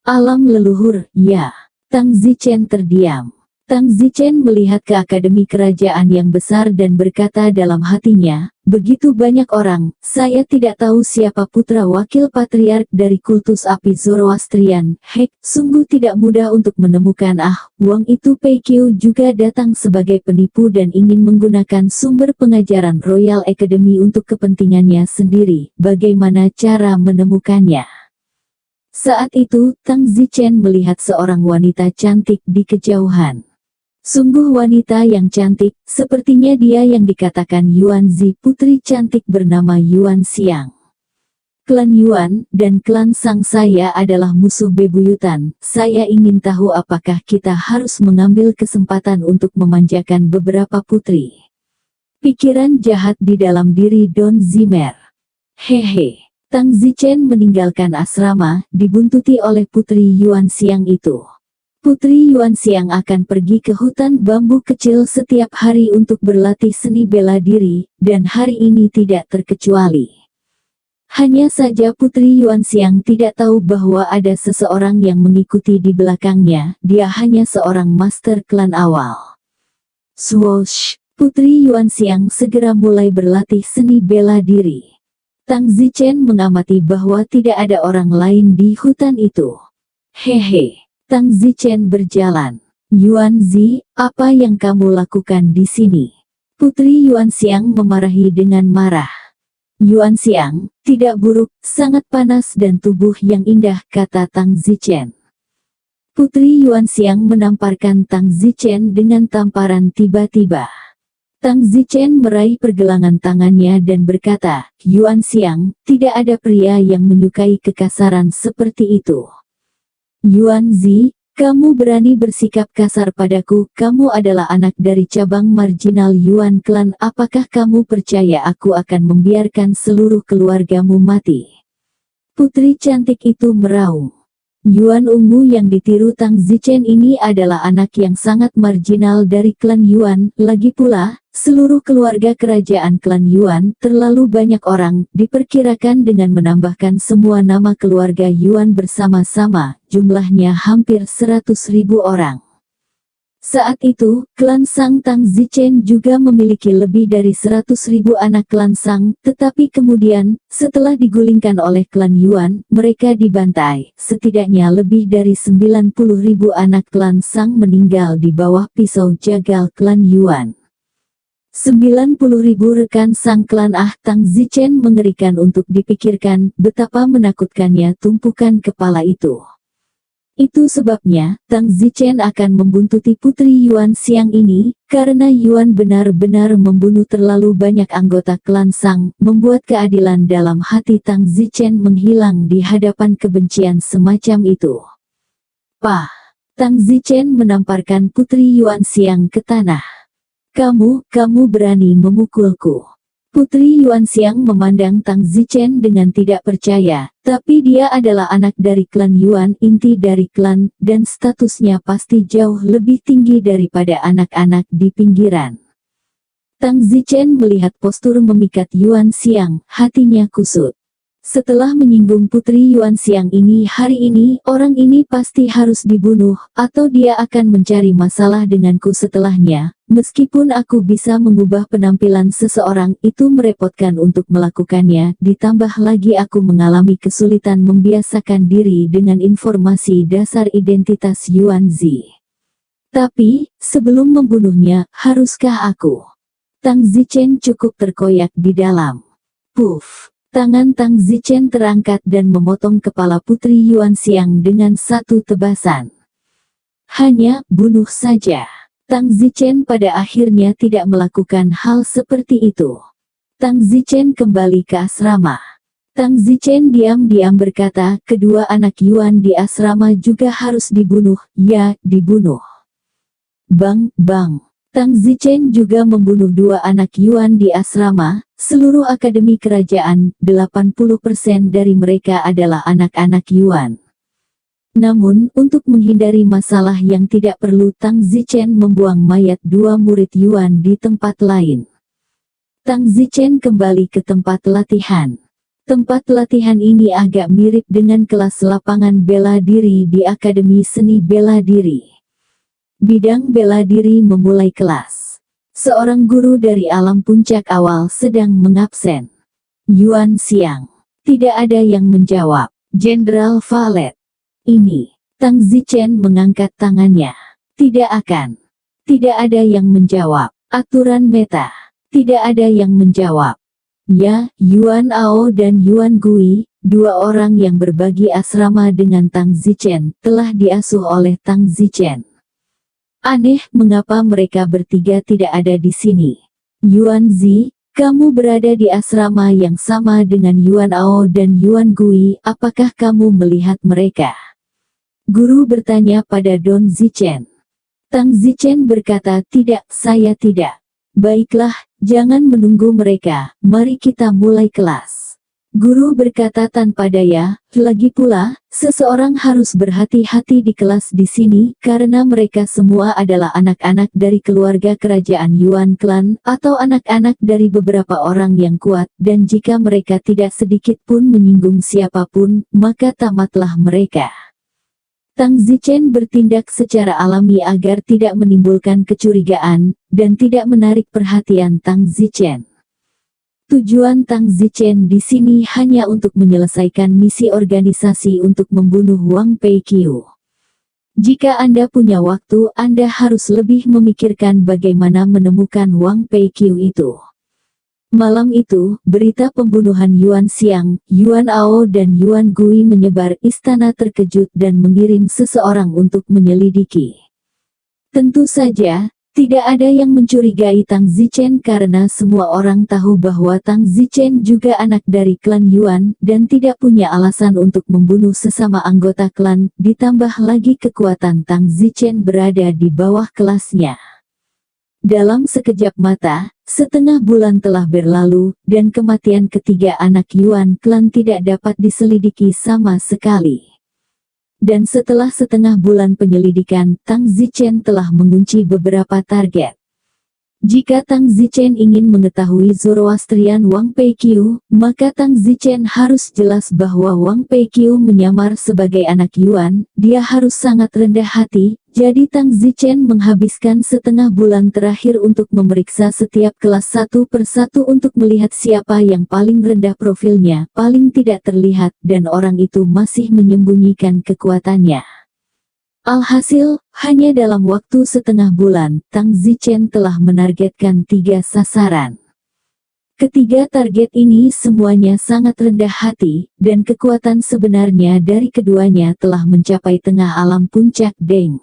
"Alam leluhur, ya." Tang Zichen terdiam. Tang Zichen melihat ke akademi kerajaan yang besar dan berkata dalam hatinya, "Begitu banyak orang, saya tidak tahu siapa putra wakil patriark dari kultus api Zoroastrian. Hek, sungguh tidak mudah untuk menemukan." Wang itu Peiqiu juga datang sebagai penipu dan ingin menggunakan sumber pengajaran Royal Academy untuk kepentingannya sendiri. Bagaimana cara menemukannya? Saat itu, Tang Zichen melihat seorang wanita cantik di kejauhan. Sungguh wanita yang cantik, sepertinya dia yang dikatakan Yuan Zi, putri cantik bernama Yuan Xiang. Klan Yuan dan klan Sang Saya adalah musuh bebuyutan. Saya ingin tahu apakah kita harus mengambil kesempatan untuk memanjakan beberapa putri. Pikiran jahat di dalam diri Don Zimer. Hehe. Tang Zichen meninggalkan asrama, dibuntuti oleh Putri Yuan Xiang itu. Putri Yuan Xiang akan pergi ke hutan bambu kecil setiap hari untuk berlatih seni bela diri, dan hari ini tidak terkecuali. Hanya saja Putri Yuan Xiang tidak tahu bahwa ada seseorang yang mengikuti di belakangnya, dia hanya seorang master klan awal. Swoosh! Putri Yuan Xiang segera mulai berlatih seni bela diri. Tang Zichen mengamati bahwa tidak ada orang lain di hutan itu. Hehe, Tang Zichen berjalan. Yuan Zi, apa yang kamu lakukan di sini? Putri Yuan Xiang memarahi dengan marah. Yuan Xiang, tidak buruk, sangat panas dan tubuh yang indah, kata Tang Zichen. Putri Yuan Xiang menamparkan Tang Zichen dengan tamparan tiba-tiba. Tang Zichen meraih pergelangan tangannya dan berkata, Yuan Xiang, tidak ada pria yang menyukai kekasaran seperti itu. Yuan Zi, kamu berani bersikap kasar padaku, kamu adalah anak dari cabang marginal Yuan Clan, apakah kamu percaya aku akan membiarkan seluruh keluargamu mati? Putri cantik itu meraung. Yuan ungu yang ditiru Tang Zichen ini adalah anak yang sangat marginal dari klan Yuan, lagi pula, seluruh keluarga kerajaan klan Yuan, terlalu banyak orang, diperkirakan dengan menambahkan semua nama keluarga Yuan bersama-sama, jumlahnya hampir 100.000 orang. Saat itu, klan Sang Tang Zichen juga memiliki lebih dari 100.000 anak klan Sang, tetapi kemudian, setelah digulingkan oleh klan Yuan, mereka dibantai. Setidaknya lebih dari 90.000 anak klan Sang meninggal di bawah pisau jagal klan Yuan. 90.000 rekan Sang klan Tang Zichen mengerikan untuk dipikirkan, betapa menakutkannya tumpukan kepala itu. Itu sebabnya, Tang Zichen akan membuntuti Putri Yuan Xiang ini, karena Yuan benar-benar membunuh terlalu banyak anggota klan Sang, membuat keadilan dalam hati Tang Zichen menghilang di hadapan kebencian semacam itu. Pah! Tang Zichen menamparkan Putri Yuan Xiang ke tanah. Kamu berani memukulku. Putri Yuan Xiang memandang Tang Zichen dengan tidak percaya, tapi dia adalah anak dari klan Yuan, inti dari klan, dan statusnya pasti jauh lebih tinggi daripada anak-anak di pinggiran. Tang Zichen melihat postur memikat Yuan Xiang, hatinya kusut. Setelah menyinggung Putri Yuan Xiang ini hari ini, orang ini pasti harus dibunuh, atau dia akan mencari masalah denganku setelahnya. Meskipun aku bisa mengubah penampilan seseorang, itu merepotkan untuk melakukannya, ditambah lagi aku mengalami kesulitan membiasakan diri dengan informasi dasar identitas Yuan Zi. Tapi, sebelum membunuhnya, haruskah aku? Tang Zichen cukup terkoyak di dalam. Puff! Tangan Tang Zichen terangkat dan memotong kepala Putri Yuan Xiang dengan satu tebasan. Hanya, bunuh saja. Tang Zichen pada akhirnya tidak melakukan hal seperti itu. Tang Zichen kembali ke asrama. Tang Zichen diam-diam berkata, kedua anak Yuan di asrama juga harus dibunuh, ya, dibunuh. Bang, bang. Tang Zichen juga membunuh dua anak Yuan di asrama. Seluruh akademi kerajaan, 80% dari mereka adalah anak-anak Yuan. Namun, untuk menghindari masalah yang tidak perlu, Tang Zichen membuang mayat dua murid Yuan di tempat lain. Tang Zichen kembali ke tempat latihan. Tempat latihan ini agak mirip dengan kelas lapangan bela diri di Akademi Seni Bela Diri. Bidang bela diri memulai kelas. Seorang guru dari alam puncak awal sedang mengabsen. Yuan Xiang. Tidak ada yang menjawab. Jenderal Valet. Ini. Tang Zichen mengangkat tangannya. Tidak akan. Tidak ada yang menjawab. Aturan meta. Tidak ada yang menjawab. Ya, Yuan Ao dan Yuan Gui, dua orang yang berbagi asrama dengan Tang Zichen, telah diasuh oleh Tang Zichen. Aneh, mengapa mereka bertiga tidak ada di sini? Yuan Zi, kamu berada di asrama yang sama dengan Yuan Ao dan Yuan Gui, apakah kamu melihat mereka? Guru bertanya pada Don Zichen. Tang Zichen berkata, tidak, saya tidak. Baiklah, jangan menunggu mereka, mari kita mulai kelas. Guru berkata tanpa daya, lagi pula, seseorang harus berhati-hati di kelas di sini karena mereka semua adalah anak-anak dari keluarga kerajaan Yuan Clan atau anak-anak dari beberapa orang yang kuat dan jika mereka tidak sedikit pun menyinggung siapapun, maka tamatlah mereka. Tang Zichen bertindak secara alami agar tidak menimbulkan kecurigaan dan tidak menarik perhatian Tang Zichen. Tujuan Tang Zichen di sini hanya untuk menyelesaikan misi organisasi untuk membunuh Wang Peiqiu. Jika Anda punya waktu, Anda harus lebih memikirkan bagaimana menemukan Wang Peiqiu itu. Malam itu, berita pembunuhan Yuan Xiang, Yuan Ao dan Yuan Gui menyebar istana terkejut dan mengirim seseorang untuk menyelidiki. Tentu saja, tidak ada yang mencurigai Tang Zichen karena semua orang tahu bahwa Tang Zichen juga anak dari klan Yuan dan tidak punya alasan untuk membunuh sesama anggota klan, ditambah lagi kekuatan Tang Zichen berada di bawah kelasnya. Dalam sekejap mata, setengah bulan telah berlalu, dan kematian ketiga anak Yuan klan tidak dapat diselidiki sama sekali. Dan setelah setengah bulan penyelidikan, Tang Zichen telah mengunci beberapa target. Jika Tang Zichen ingin mengetahui Zoroastrian Wang Peiqiu, maka Tang Zichen harus jelas bahwa Wang Peiqiu menyamar sebagai anak Yuan, dia harus sangat rendah hati, jadi Tang Zichen menghabiskan setengah bulan terakhir untuk memeriksa setiap kelas satu persatu untuk melihat siapa yang paling rendah profilnya, paling tidak terlihat, dan orang itu masih menyembunyikan kekuatannya. Alhasil, hanya dalam waktu setengah bulan, Tang Zichen telah menargetkan 3 sasaran. Ketiga target ini semuanya sangat rendah hati, dan kekuatan sebenarnya dari keduanya telah mencapai tengah alam puncak Deng.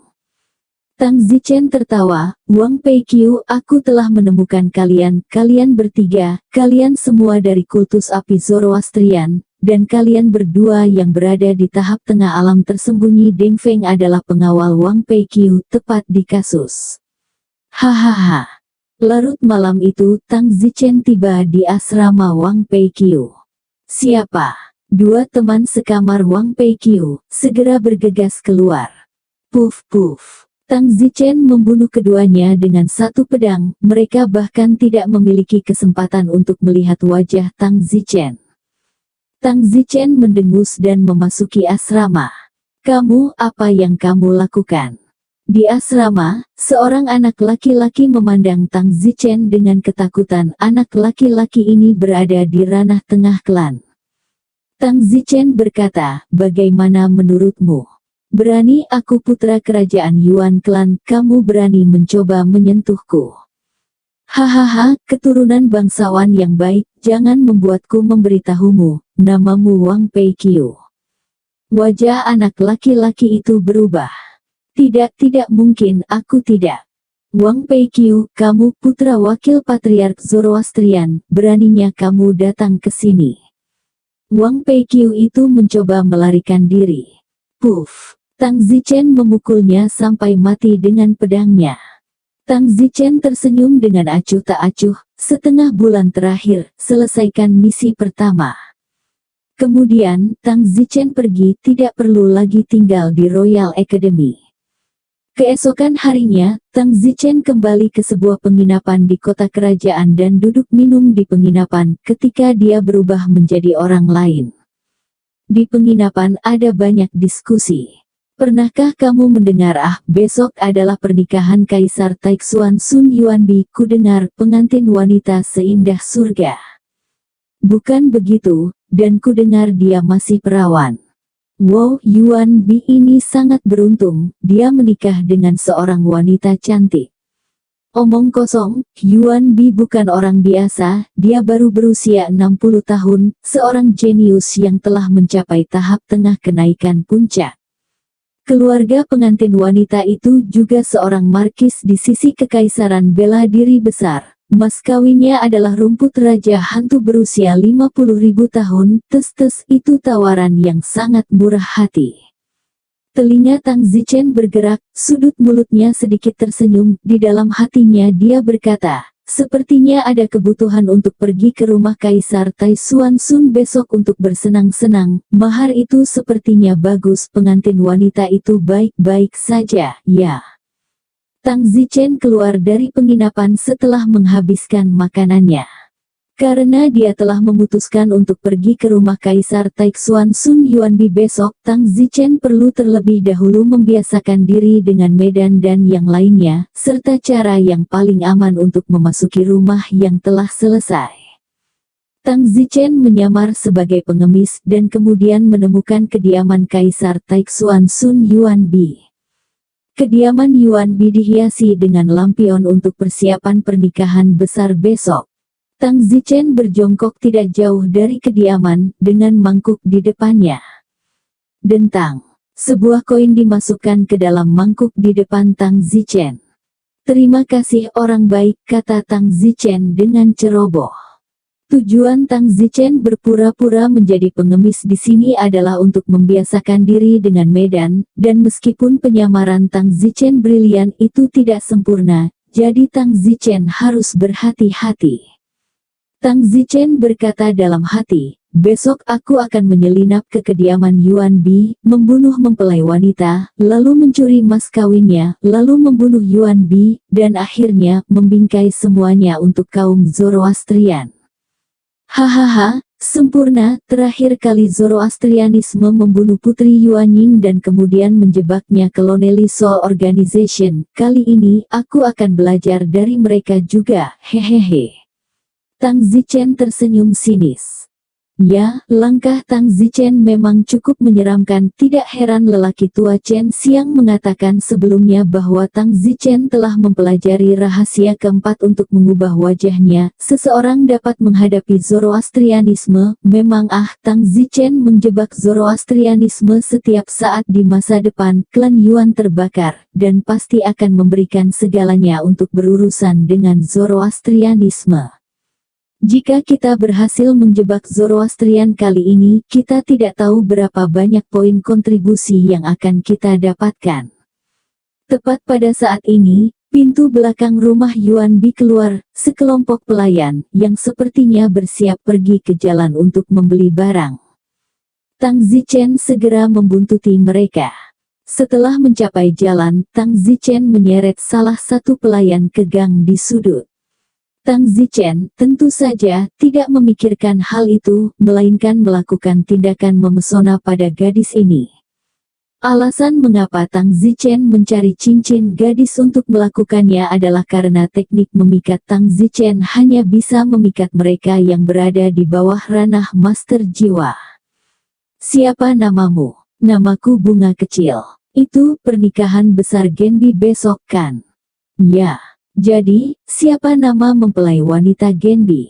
Tang Zichen tertawa, Wang Peiqiu, aku telah menemukan kalian bertiga, kalian semua dari kultus api Zoroastrian, dan kalian berdua yang berada di tahap tengah alam tersembunyi. Deng Feng adalah pengawal Wang Peiqiu tepat di kasus. Hahaha. Larut malam itu, Tang Zichen tiba di asrama Wang Peiqiu. Siapa? Dua teman sekamar Wang Peiqiu segera bergegas keluar. Puf puf. Tang Zichen membunuh keduanya dengan satu pedang, mereka bahkan tidak memiliki kesempatan untuk melihat wajah Tang Zichen. Tang Zichen mendengus dan memasuki asrama. Kamu, apa yang kamu lakukan? Di asrama, seorang anak laki-laki memandang Tang Zichen dengan ketakutan. Anak laki-laki ini berada di ranah tengah klan. Tang Zichen berkata, bagaimana menurutmu? Berani aku putra kerajaan Yuan Clan, kamu berani mencoba menyentuhku? Hahaha, keturunan bangsawan yang baik, jangan membuatku memberitahumu, namamu Wang Peiqiu. Wajah anak laki-laki itu berubah. Tidak mungkin, aku tidak. Wang Peiqiu, kamu putra wakil patriark Zoroastrian, beraninya kamu datang ke sini. Wang Peiqiu itu mencoba melarikan diri. Puff, Tang Zichen memukulnya sampai mati dengan pedangnya. Tang Zichen tersenyum dengan acuh tak acuh, setengah bulan terakhir, selesaikan misi pertama. Kemudian, Tang Zichen pergi, tidak perlu lagi tinggal di Royal Academy. Keesokan harinya, Tang Zichen kembali ke sebuah penginapan di kota kerajaan dan duduk minum di penginapan ketika dia berubah menjadi orang lain. Di penginapan ada banyak diskusi. Pernahkah kamu mendengar besok adalah pernikahan Kaisar Taixuan Sun Yuanbi, kudengar pengantin wanita seindah surga. Bukan begitu, dan kudengar dia masih perawan. Wow, Yuanbi ini sangat beruntung, dia menikah dengan seorang wanita cantik. Omong kosong, Yuanbi bukan orang biasa, dia baru berusia 60 tahun, seorang jenius yang telah mencapai tahap tengah kenaikan puncak. Keluarga pengantin wanita itu juga seorang markis di sisi kekaisaran bela diri besar. Mas kawinnya adalah rumput raja hantu berusia 50.000 tahun. Tes itu tawaran yang sangat murah hati. Telinga Tang Zichen bergerak, sudut mulutnya sedikit tersenyum, di dalam hatinya dia berkata, sepertinya ada kebutuhan untuk pergi ke rumah Kaisar Taisuan Sun besok untuk bersenang-senang. Mahar itu sepertinya bagus, pengantin wanita itu baik-baik saja, ya. Tang Zichen keluar dari penginapan setelah menghabiskan makanannya. Karena dia telah memutuskan untuk pergi ke rumah Kaisar Taixuan Sun Yuanbi besok, Tang Zichen perlu terlebih dahulu membiasakan diri dengan medan dan yang lainnya, serta cara yang paling aman untuk memasuki rumah yang telah selesai. Tang Zichen menyamar sebagai pengemis dan kemudian menemukan kediaman Kaisar Taixuan Sun Yuanbi. Kediaman Yuanbi dihiasi dengan lampion untuk persiapan pernikahan besar besok. Tang Zichen berjongkok tidak jauh dari kediaman, dengan mangkuk di depannya. Dentang. Sebuah koin dimasukkan ke dalam mangkuk di depan Tang Zichen. "Terima kasih orang baik," kata Tang Zichen dengan ceroboh. Tujuan Tang Zichen berpura-pura menjadi pengemis di sini adalah untuk membiasakan diri dengan medan, dan meskipun penyamaran Tang Zichen brilian itu tidak sempurna, jadi Tang Zichen harus berhati-hati. Tang Zichen berkata dalam hati, "Besok aku akan menyelinap ke kediaman Yuanbi, membunuh mempelai wanita, lalu mencuri mas kawinnya, lalu membunuh Yuanbi, dan akhirnya membingkai semuanya untuk kaum Zoroastrian." Hahaha, sempurna. Terakhir kali Zoroastrianisme membunuh Putri Yuanying dan kemudian menjebaknya ke Lonely Soul Organization. Kali ini, aku akan belajar dari mereka juga, hehehe. Tang Zichen tersenyum sinis. Ya, langkah Tang Zichen memang cukup menyeramkan. Tidak heran lelaki tua Chen Xiang mengatakan sebelumnya bahwa Tang Zichen telah mempelajari rahasia keempat untuk mengubah wajahnya. Seseorang dapat menghadapi Zoroastrianisme. Memang Tang Zichen menjebak Zoroastrianisme setiap saat di masa depan. Klan Yuan terbakar, dan pasti akan memberikan segalanya untuk berurusan dengan Zoroastrianisme. Jika kita berhasil menjebak Zoroastrian kali ini, kita tidak tahu berapa banyak poin kontribusi yang akan kita dapatkan. Tepat pada saat ini, pintu belakang rumah Yuanbi keluar, sekelompok pelayan, yang sepertinya bersiap pergi ke jalan untuk membeli barang. Tang Zichen segera membuntuti mereka. Setelah mencapai jalan, Tang Zichen menyeret salah satu pelayan ke gang di sudut. Tang Zichen tentu saja tidak memikirkan hal itu, melainkan melakukan tindakan memesona pada gadis ini. Alasan mengapa Tang Zichen mencari cincin gadis untuk melakukannya adalah karena teknik memikat Tang Zichen hanya bisa memikat mereka yang berada di bawah ranah master jiwa. "Siapa namamu?" "Namaku Bunga Kecil." "Itu pernikahan besar Genbi besok kan?" "Ya." "Jadi, siapa nama mempelai wanita Genbi?"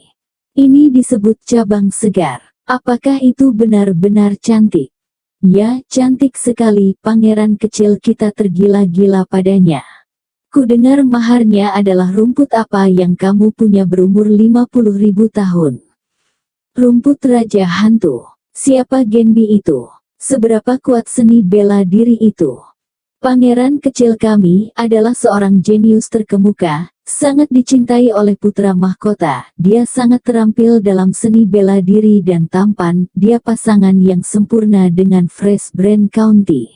"Ini disebut cabang segar." "Apakah itu benar-benar cantik?" "Ya, cantik sekali." "Pangeran kecil kita tergila-gila padanya." "Kudengar maharnya adalah rumput apa yang kamu punya berumur 50.000 tahun?" "Rumput Raja Hantu." "Siapa Genbi itu? Seberapa kuat seni bela diri itu?" "Pangeran kecil kami adalah seorang jenius terkemuka, sangat dicintai oleh putra mahkota. Dia sangat terampil dalam seni bela diri dan tampan. Dia pasangan yang sempurna dengan Fresh Brand County."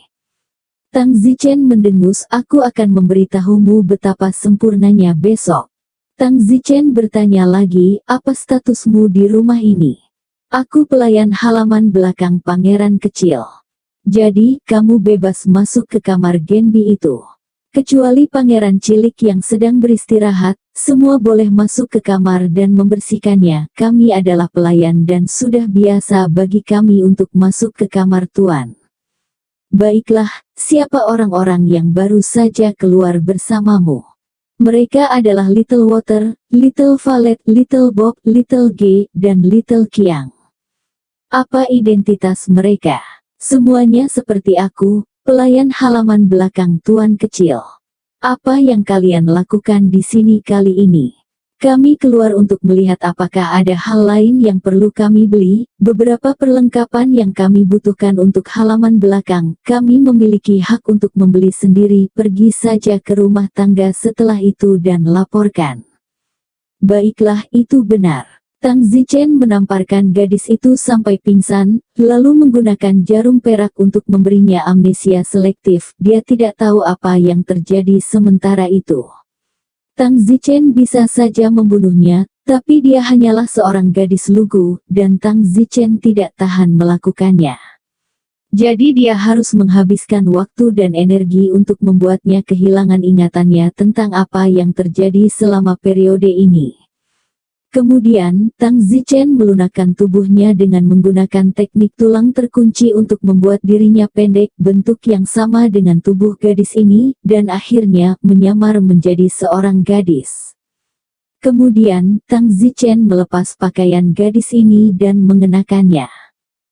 Tang Zichen mendengus. "Aku akan memberitahumu betapa sempurnanya besok." Tang Zichen bertanya lagi, "Apa statusmu di rumah ini?" "Aku pelayan halaman belakang pangeran kecil." "Jadi, kamu bebas masuk ke kamar Genbi itu. Kecuali pangeran cilik yang sedang beristirahat, semua boleh masuk ke kamar dan membersihkannya. Kami adalah pelayan dan sudah biasa bagi kami untuk masuk ke kamar tuan." "Baiklah, siapa orang-orang yang baru saja keluar bersamamu?" "Mereka adalah Little Water, Little Valet, Little Bob, Little G, dan Little Qiang." "Apa identitas mereka?" "Semuanya seperti aku, pelayan halaman belakang tuan kecil." "Apa yang kalian lakukan di sini kali ini?" "Kami keluar untuk melihat apakah ada hal lain yang perlu kami beli, beberapa perlengkapan yang kami butuhkan untuk halaman belakang. Kami memiliki hak untuk membeli sendiri. Pergi saja ke rumah tangga setelah itu dan laporkan." baiklah itu benar. Tang Zichen menamparkan gadis itu sampai pingsan, lalu menggunakan jarum perak untuk memberinya amnesia selektif. Dia tidak tahu apa yang terjadi sementara itu. Tang Zichen bisa saja membunuhnya, tapi dia hanyalah seorang gadis lugu, dan Tang Zichen tidak tahan melakukannya. Jadi dia harus menghabiskan waktu dan energi untuk membuatnya kehilangan ingatannya tentang apa yang terjadi selama periode ini. Kemudian, Tang Zichen melunakkan tubuhnya dengan menggunakan teknik tulang terkunci untuk membuat dirinya pendek, bentuk yang sama dengan tubuh gadis ini, dan akhirnya menyamar menjadi seorang gadis. Kemudian, Tang Zichen melepas pakaian gadis ini dan mengenakannya.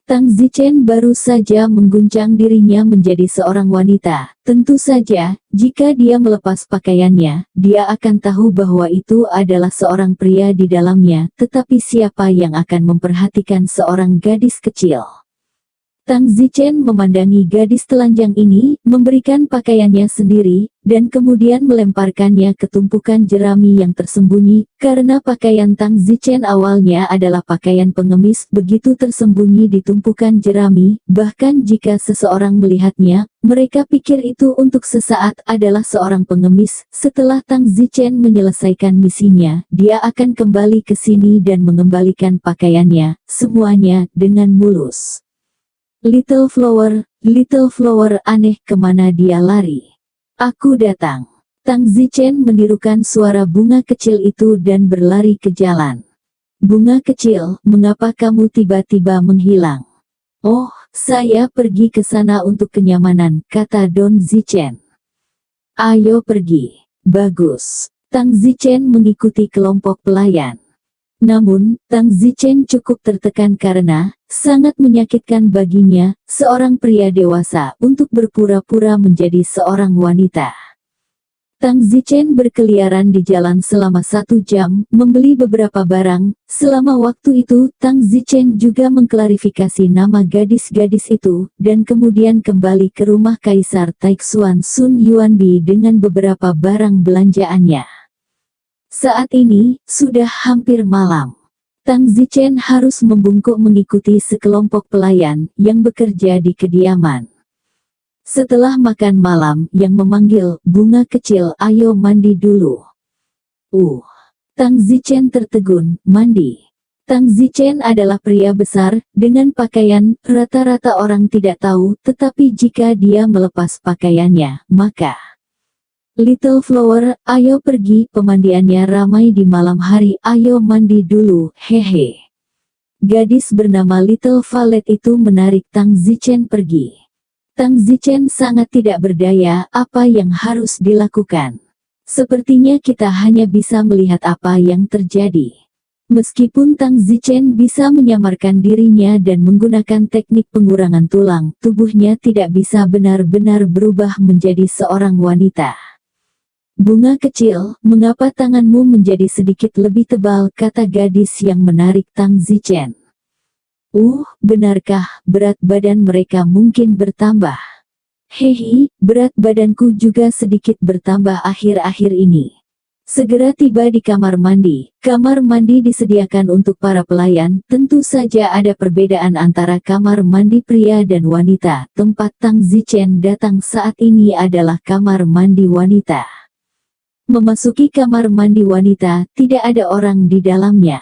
Tang Zichen baru saja mengguncang dirinya menjadi seorang wanita. Tentu saja, jika dia melepas pakaiannya, dia akan tahu bahwa itu adalah seorang pria di dalamnya, tetapi siapa yang akan memperhatikan seorang gadis kecil? Tang Zichen memandangi gadis telanjang ini, memberikan pakaiannya sendiri, dan kemudian melemparkannya ke tumpukan jerami yang tersembunyi. Karena pakaian Tang Zichen awalnya adalah pakaian pengemis begitu tersembunyi di tumpukan jerami, bahkan jika seseorang melihatnya, mereka pikir itu untuk sesaat adalah seorang pengemis. Setelah Tang Zichen menyelesaikan misinya, dia akan kembali ke sini dan mengembalikan pakaiannya, semuanya dengan mulus. Little flower aneh, kemana dia lari? Aku datang. Tang Zichen menirukan suara bunga kecil itu dan berlari ke jalan. Bunga kecil, mengapa kamu tiba-tiba menghilang? Oh, saya pergi ke sana untuk kenyamanan, kata Don Zichen. Ayo pergi. Bagus. Tang Zichen mengikuti kelompok pelayan. Namun, Tang Zichen cukup tertekan karena sangat menyakitkan baginya, seorang pria dewasa, untuk berpura-pura menjadi seorang wanita. Tang Zichen berkeliaran di jalan selama 1 jam, membeli beberapa barang. Selama waktu itu, Tang Zichen juga mengklarifikasi nama gadis-gadis itu, dan kemudian kembali ke rumah Kaisar Taixuan Sun Yuanbi dengan beberapa barang belanjaannya. Saat ini, sudah hampir malam. Tang Zichen harus membungkuk mengikuti sekelompok pelayan yang bekerja di kediaman. Setelah makan malam, yang memanggil, bunga kecil, ayo mandi dulu. Tang Zichen tertegun, mandi. Tang Zichen adalah pria besar, dengan pakaian, rata-rata orang tidak tahu, tetapi jika dia melepas pakaiannya, maka Little flower, ayo pergi, pemandiannya ramai di malam hari, ayo mandi dulu, hehe. Gadis bernama Little Violet itu menarik Tang Zichen pergi. Tang Zichen sangat tidak berdaya, apa yang harus dilakukan? Sepertinya kita hanya bisa melihat apa yang terjadi. Meskipun Tang Zichen bisa menyamarkan dirinya dan menggunakan teknik pengurangan tulang, tubuhnya tidak bisa benar-benar berubah menjadi seorang wanita. Bunga kecil, mengapa tanganmu menjadi sedikit lebih tebal, kata gadis yang menarik Tang Zichen. Benarkah, berat badan mereka mungkin bertambah? Hehe, berat badanku juga sedikit bertambah akhir-akhir ini. Segera tiba di kamar mandi. Kamar mandi disediakan untuk para pelayan, tentu saja ada perbedaan antara kamar mandi pria dan wanita. Tempat Tang Zichen datang saat ini adalah kamar mandi wanita. Memasuki kamar mandi wanita, tidak ada orang di dalamnya.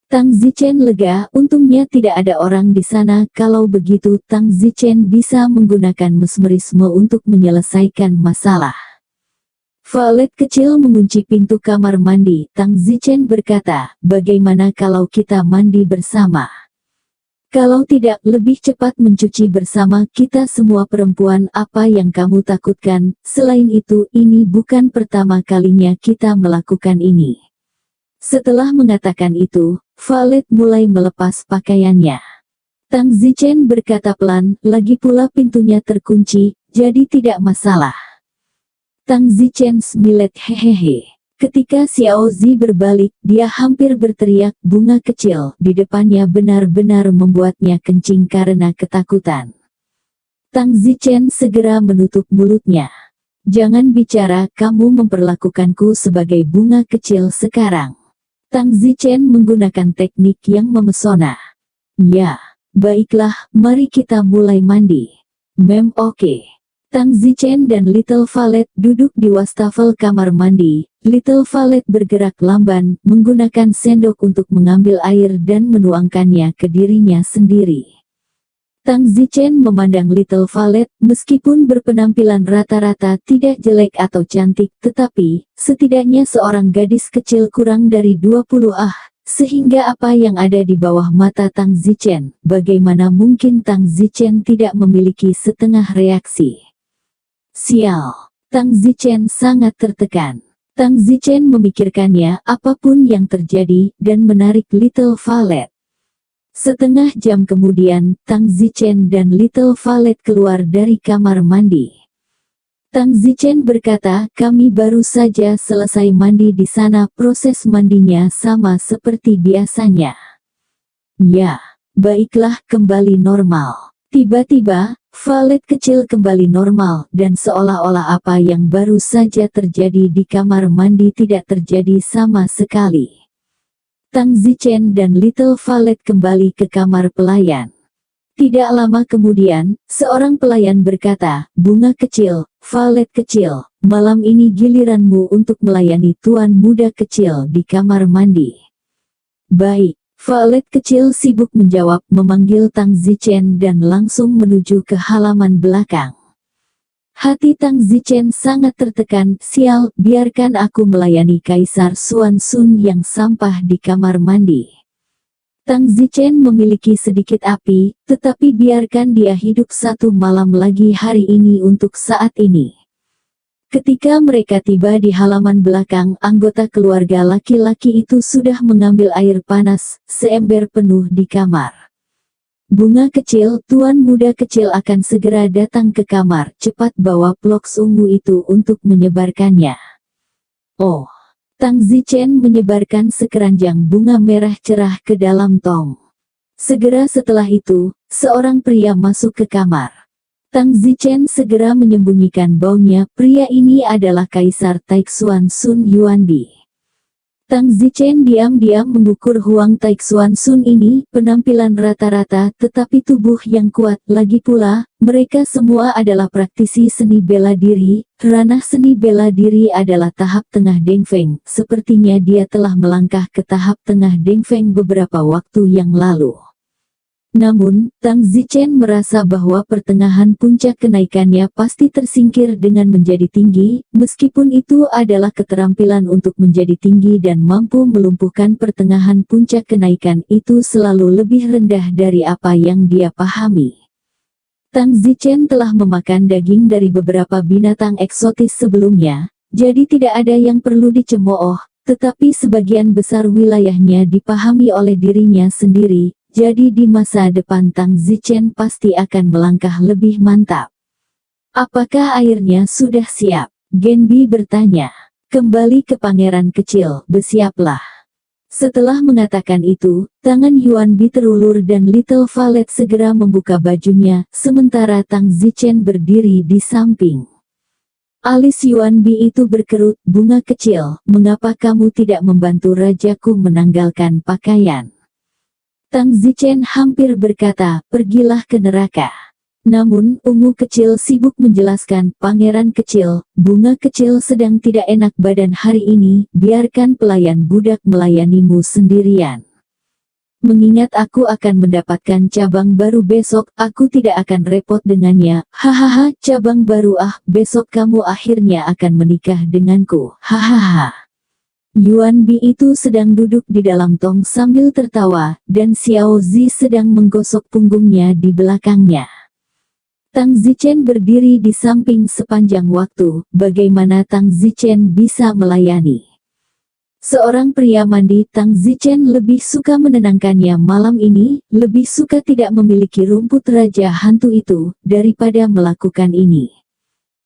Tang Zichen lega, untungnya tidak ada orang di sana. Kalau begitu, Tang Zichen bisa menggunakan mesmerisme untuk menyelesaikan masalah. Violet kecil mengunci pintu kamar mandi. Tang Zichen berkata, bagaimana kalau kita mandi bersama? Kalau tidak, lebih cepat mencuci bersama kita semua perempuan. Apa yang kamu takutkan? Selain itu, ini bukan pertama kalinya kita melakukan ini. Setelah mengatakan itu, Violet mulai melepas pakaiannya. Tang Zichen berkata pelan, lagi pula pintunya terkunci, jadi tidak masalah. Tang Zichen smilet, hehehe. Ketika Xiao Zi berbalik, dia hampir berteriak, bunga kecil, di depannya benar-benar membuatnya kencing karena ketakutan. Tang Zichen segera menutup mulutnya. Jangan bicara, kamu memperlakukanku sebagai bunga kecil sekarang. Tang Zichen menggunakan teknik yang memesona. Ya, baiklah, mari kita mulai mandi. Oke. Tang Zichen dan Little Valet duduk di wastafel kamar mandi. Little Valet bergerak lamban, menggunakan sendok untuk mengambil air dan menuangkannya ke dirinya sendiri. Tang Zichen memandang Little Valet, meskipun berpenampilan rata-rata tidak jelek atau cantik, tetapi setidaknya seorang gadis kecil kurang dari 20 sehingga apa yang ada di bawah mata Tang Zichen, bagaimana mungkin Tang Zichen tidak memiliki setengah reaksi. Sial, Tang Zichen sangat tertekan. Tang Zichen memikirkannya apapun yang terjadi dan menarik Little Valet. Setengah jam kemudian, Tang Zichen dan Little Valet keluar dari kamar mandi. Tang Zichen berkata, kami baru saja selesai mandi di sana, proses mandinya sama seperti biasanya. Ya, baiklah, kembali normal. Tiba-tiba, Valet kecil kembali normal, dan seolah-olah apa yang baru saja terjadi di kamar mandi tidak terjadi sama sekali. Tang Zichen dan Little Valet kembali ke kamar pelayan. Tidak lama kemudian, seorang pelayan berkata, bunga kecil, Valet kecil, malam ini giliranmu untuk melayani tuan muda kecil di kamar mandi. Baik, Valet kecil sibuk menjawab, memanggil Tang Zichen dan langsung menuju ke halaman belakang. Hati Tang Zichen sangat tertekan. Sial, biarkan aku melayani Kaisar Xuan Sun yang sampah di kamar mandi. Tang Zichen memiliki sedikit api, tetapi biarkan dia hidup satu malam lagi hari ini untuk saat ini. Ketika mereka tiba di halaman belakang, anggota keluarga laki-laki itu sudah mengambil air panas, seember penuh di kamar. Bunga kecil, tuan muda kecil akan segera datang ke kamar, cepat bawa ploks ungu itu untuk menyebarkannya. Oh, Tang Zichen menyebarkan sekeranjang bunga merah cerah ke dalam tong. Segera setelah itu, seorang pria masuk ke kamar. Tang Zichen segera menyembunyikan baunya, pria ini adalah Kaisar Taixuan Sun Yuanbi. Tang Zichen diam-diam mengukur Huang Taixuan Sun ini, penampilan rata-rata tetapi tubuh yang kuat, lagi pula, mereka semua adalah praktisi seni bela diri. Ranah seni bela diri adalah tahap tengah Dengfeng, sepertinya dia telah melangkah ke tahap tengah Dengfeng beberapa waktu yang lalu. Namun, Tang Zichen merasa bahwa pertengahan puncak kenaikannya pasti tersingkir dengan menjadi tinggi, meskipun itu adalah keterampilan untuk menjadi tinggi dan mampu melumpuhkan pertengahan puncak kenaikan itu selalu lebih rendah dari apa yang dia pahami. Tang Zichen telah memakan daging dari beberapa binatang eksotis sebelumnya, jadi tidak ada yang perlu dicemooh, tetapi sebagian besar wilayahnya dipahami oleh dirinya sendiri. Jadi di masa depan Tang Zichen pasti akan melangkah lebih mantap. Apakah airnya sudah siap? Genbi bertanya. Kembali ke pangeran kecil, bersiaplah. Setelah mengatakan itu, tangan Yuanbi terulur dan Little Valet segera membuka bajunya, sementara Tang Zichen berdiri di samping. Alis Yuanbi itu berkerut, bunga kecil, mengapa kamu tidak membantu rajaku menanggalkan pakaian? Tang Zichen hampir berkata, pergilah ke neraka. Namun, ungu kecil sibuk menjelaskan, pangeran kecil, bunga kecil sedang tidak enak badan hari ini, biarkan pelayan budak melayanimu sendirian. Mengingat aku akan mendapatkan cabang baru besok, aku tidak akan repot dengannya. Hahaha, cabang baru besok kamu akhirnya akan menikah denganku. Hahaha. Yuanbi itu sedang duduk di dalam tong sambil tertawa, dan Xiao Zi sedang menggosok punggungnya di belakangnya. Tang Zichen berdiri di samping sepanjang waktu, bagaimana Tang Zichen bisa melayani? Seorang pria mandi, Tang Zichen lebih suka menenangkannya malam ini, lebih suka tidak memiliki rumput raja hantu itu, daripada melakukan ini.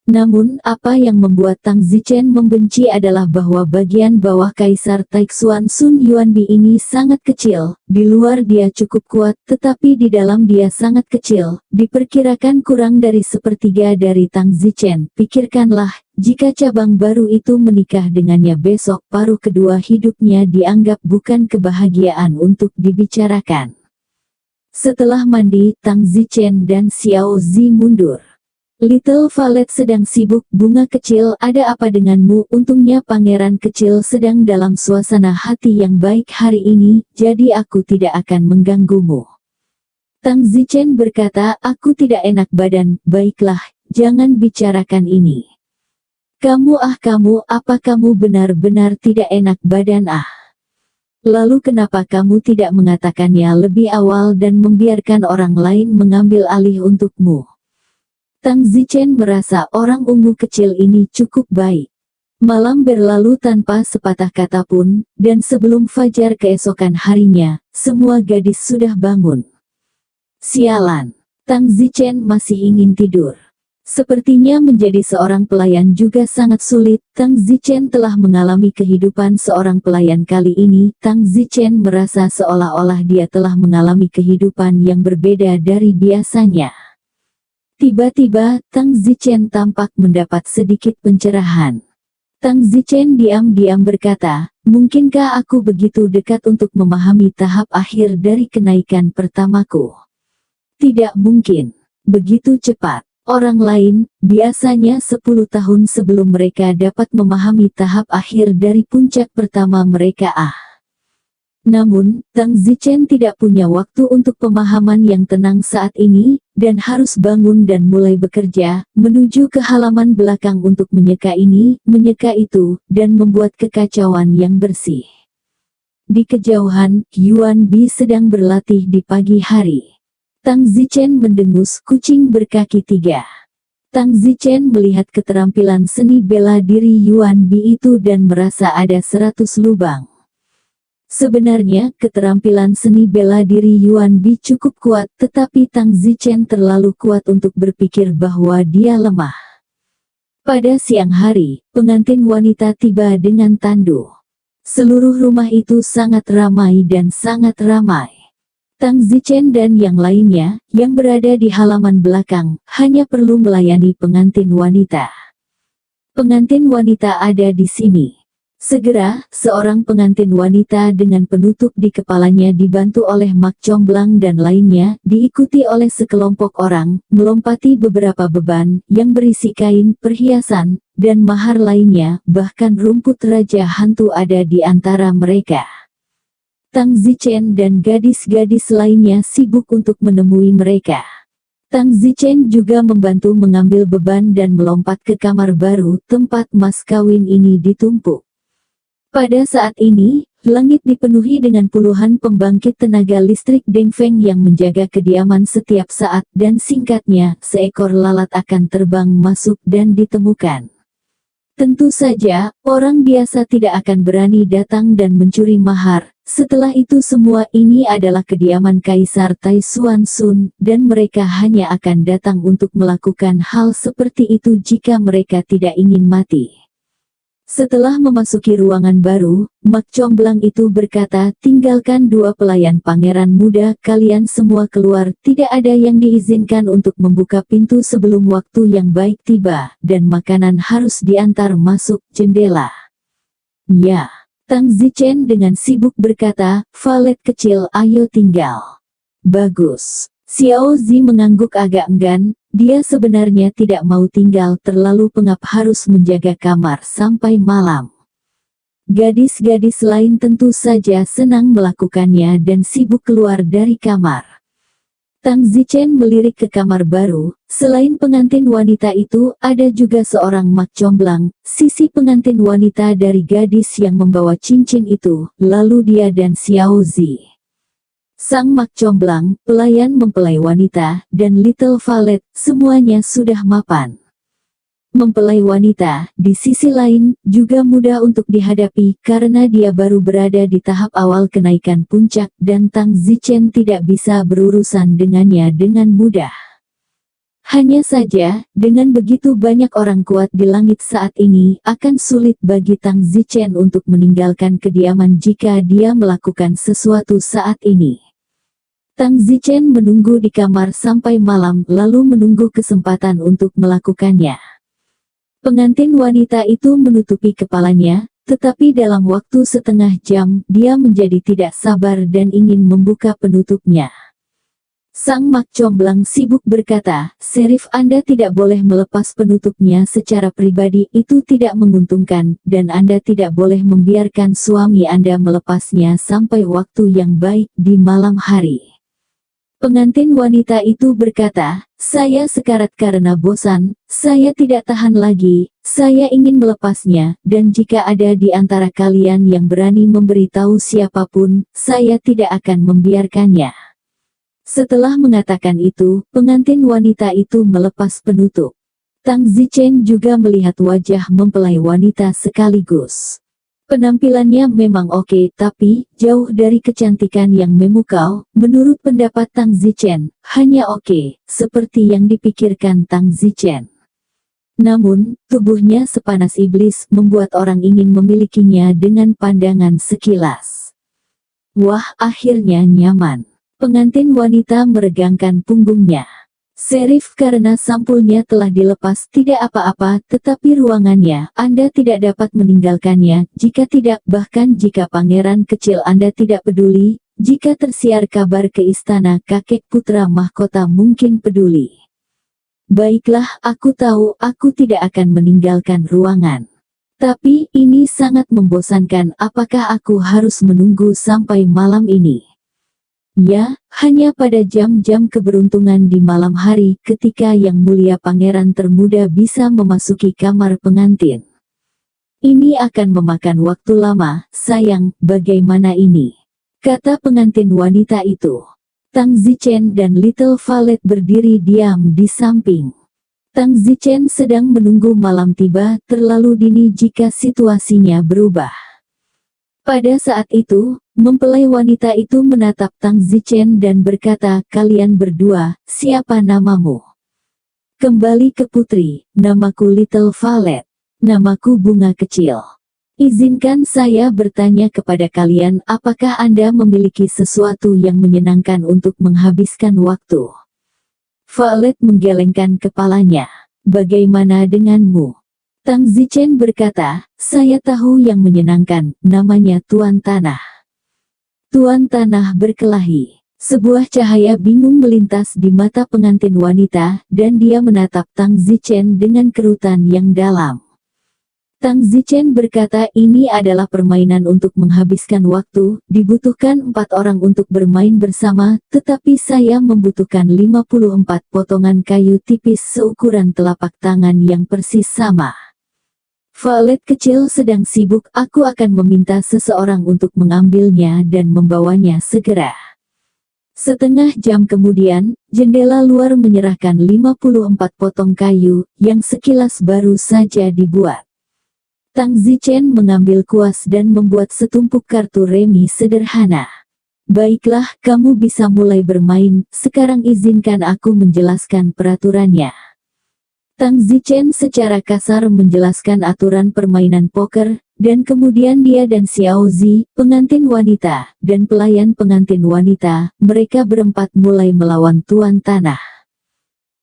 Namun, apa yang membuat Tang Zichen membenci adalah bahwa bagian bawah Kaisar Taixuan Sun Yuanbi ini sangat kecil. Di luar dia cukup kuat, tetapi di dalam dia sangat kecil. Diperkirakan kurang dari sepertiga dari Tang Zichen. Pikirkanlah, jika cabang baru itu menikah dengannya besok, paruh kedua hidupnya dianggap bukan kebahagiaan untuk dibicarakan. Setelah mandi, Tang Zichen dan Xiao Zi mundur. Little Valet sedang sibuk. Bunga kecil, ada apa denganmu? Untungnya pangeran kecil sedang dalam suasana hati yang baik hari ini, jadi aku tidak akan mengganggumu. Tang Zichen berkata, aku tidak enak badan. Baiklah, jangan bicarakan ini. Kamu, apa kamu benar-benar tidak enak badan? Lalu kenapa kamu tidak mengatakannya lebih awal dan membiarkan orang lain mengambil alih untukmu? Tang Zichen merasa orang ungu kecil ini cukup baik. Malam berlalu tanpa sepatah kata pun, dan sebelum fajar keesokan harinya, semua gadis sudah bangun. Sialan, Tang Zichen masih ingin tidur. Sepertinya menjadi seorang pelayan juga sangat sulit. Tang Zichen telah mengalami kehidupan seorang pelayan kali ini. Tang Zichen merasa seolah-olah dia telah mengalami kehidupan yang berbeda dari biasanya. Tiba-tiba, Tang Zichen tampak mendapat sedikit pencerahan. Tang Zichen diam-diam berkata, mungkinkah aku begitu dekat untuk memahami tahap akhir dari kenaikan pertamaku? Tidak mungkin. Begitu cepat. Orang lain, biasanya 10 tahun sebelum mereka dapat memahami tahap akhir dari puncak pertama mereka. Namun, Tang Zichen tidak punya waktu untuk pemahaman yang tenang saat ini, dan harus bangun dan mulai bekerja, menuju ke halaman belakang untuk menyeka ini, menyeka itu, dan membuat kekacauan yang bersih. Di kejauhan, Yuan Bi sedang berlatih di pagi hari. Tang Zichen mendengus kucing berkaki 3. Tang Zichen melihat keterampilan seni bela diri Yuan Bi itu dan merasa ada 100 lubang. Sebenarnya, keterampilan seni bela diri Yuan Bi cukup kuat, tetapi Tang Zichen terlalu kuat untuk berpikir bahwa dia lemah. Pada siang hari, pengantin wanita tiba dengan tandu. Seluruh rumah itu sangat ramai dan sangat ramai. Tang Zichen dan yang lainnya, yang berada di halaman belakang, hanya perlu melayani pengantin wanita. Pengantin wanita ada di sini. Segera, seorang pengantin wanita dengan penutup di kepalanya dibantu oleh Mak Comblang dan lainnya, diikuti oleh sekelompok orang, melompati beberapa beban, yang berisi kain, perhiasan, dan mahar lainnya, bahkan rumput raja hantu ada di antara mereka. Tang Zichen dan gadis-gadis lainnya sibuk untuk menemui mereka. Tang Zichen juga membantu mengambil beban dan melompat ke kamar baru, tempat mas kawin ini ditumpuk. Pada saat ini, langit dipenuhi dengan puluhan pembangkit tenaga listrik Dengfeng yang menjaga kediaman setiap saat dan singkatnya, seekor lalat akan terbang masuk dan ditemukan. Tentu saja, orang biasa tidak akan berani datang dan mencuri mahar. Setelah itu semua ini adalah kediaman Kaisar Taixuan Sun, dan mereka hanya akan datang untuk melakukan hal seperti itu jika mereka tidak ingin mati. Setelah memasuki ruangan baru, Mak Comblang itu berkata, tinggalkan 2 pelayan pangeran muda, kalian semua keluar, tidak ada yang diizinkan untuk membuka pintu sebelum waktu yang baik tiba, dan makanan harus diantar masuk jendela. Ya, Tang Zichen dengan sibuk berkata, valet kecil ayo tinggal. Bagus. Xiao Zi mengangguk agak enggan, dia sebenarnya tidak mau tinggal terlalu pengap harus menjaga kamar sampai malam. Gadis-gadis lain tentu saja senang melakukannya dan sibuk keluar dari kamar. Tang Zichen melirik ke kamar baru, selain pengantin wanita itu, ada juga seorang Mak Comblang, sisi pengantin wanita dari gadis yang membawa cincin itu, lalu dia dan Xiao Zi. Sang Mak Comblang, pelayan mempelai wanita, dan Little Valet, semuanya sudah mapan. Mempelai wanita, di sisi lain, juga mudah untuk dihadapi karena dia baru berada di tahap awal kenaikan puncak dan Tang Zichen tidak bisa berurusan dengannya dengan mudah. Hanya saja, dengan begitu banyak orang kuat di langit saat ini, akan sulit bagi Tang Zichen untuk meninggalkan kediaman jika dia melakukan sesuatu saat ini. Tang Zichen menunggu di kamar sampai malam lalu menunggu kesempatan untuk melakukannya. Pengantin wanita itu menutupi kepalanya, tetapi dalam waktu setengah jam, dia menjadi tidak sabar dan ingin membuka penutupnya. Sang mak comblang sibuk berkata, "Serif, Anda tidak boleh melepas penutupnya secara pribadi, itu tidak menguntungkan, dan Anda tidak boleh membiarkan suami Anda melepasnya sampai waktu yang baik di malam hari." Pengantin wanita itu berkata, "Saya sekarat karena bosan, saya tidak tahan lagi, saya ingin melepasnya, dan jika ada di antara kalian yang berani memberitahu siapapun, saya tidak akan membiarkannya." Setelah mengatakan itu, pengantin wanita itu melepas penutup. Tang Zichen juga melihat wajah mempelai wanita sekaligus. Penampilannya memang oke, tapi jauh dari kecantikan yang memukau. Menurut pendapat Tang Zichen, hanya oke, seperti yang dipikirkan Tang Zichen. Namun, tubuhnya sepanas iblis membuat orang ingin memilikinya dengan pandangan sekilas. Wah, akhirnya nyaman. Pengantin wanita meregangkan punggungnya. "Serif, karena sampulnya telah dilepas tidak apa-apa, tetapi ruangannya, Anda tidak dapat meninggalkannya, jika tidak, bahkan jika pangeran kecil Anda tidak peduli, jika tersiar kabar ke istana kakek putra mahkota mungkin peduli." "Baiklah, aku tahu aku tidak akan meninggalkan ruangan. Tapi, ini sangat membosankan, apakah aku harus menunggu sampai malam ini?" "Ya, hanya pada jam-jam keberuntungan di malam hari ketika Yang Mulia Pangeran Termuda bisa memasuki kamar pengantin. Ini akan memakan waktu lama, sayang, bagaimana ini?" kata pengantin wanita itu. Tang Zichen dan Little Valet berdiri diam di samping. Tang Zichen sedang menunggu malam tiba terlalu dini jika situasinya berubah. Pada saat itu, mempelai wanita itu menatap Tang Zichen dan berkata, "Kalian berdua, siapa namamu?" "Kembali ke putri, namaku Little Valet." "Namaku Bunga Kecil." "Izinkan saya bertanya kepada kalian, apakah Anda memiliki sesuatu yang menyenangkan untuk menghabiskan waktu?" Valet menggelengkan kepalanya. "Bagaimana denganmu?" Tang Zichen berkata, "Saya tahu yang menyenangkan, namanya Tuan Tanah." Tuan Tanah berkelahi. Sebuah cahaya bingung melintas di mata pengantin wanita, dan dia menatap Tang Zichen dengan kerutan yang dalam. Tang Zichen berkata, "Ini adalah permainan untuk menghabiskan waktu, dibutuhkan 4 orang untuk bermain bersama, tetapi saya membutuhkan 54 potongan kayu tipis seukuran telapak tangan yang persis sama. Valet kecil sedang sibuk, aku akan meminta seseorang untuk mengambilnya dan membawanya segera." Setengah jam kemudian, jendela luar menyerahkan 54 potong kayu, yang sekilas baru saja dibuat. Tang Zichen mengambil kuas dan membuat setumpuk kartu remi sederhana. "Baiklah, kamu bisa mulai bermain, sekarang izinkan aku menjelaskan peraturannya." Tang Zichen secara kasar menjelaskan aturan permainan poker, dan kemudian dia dan Xiao Zi, pengantin wanita, dan pelayan pengantin wanita, mereka berempat mulai melawan Tuan Tanah.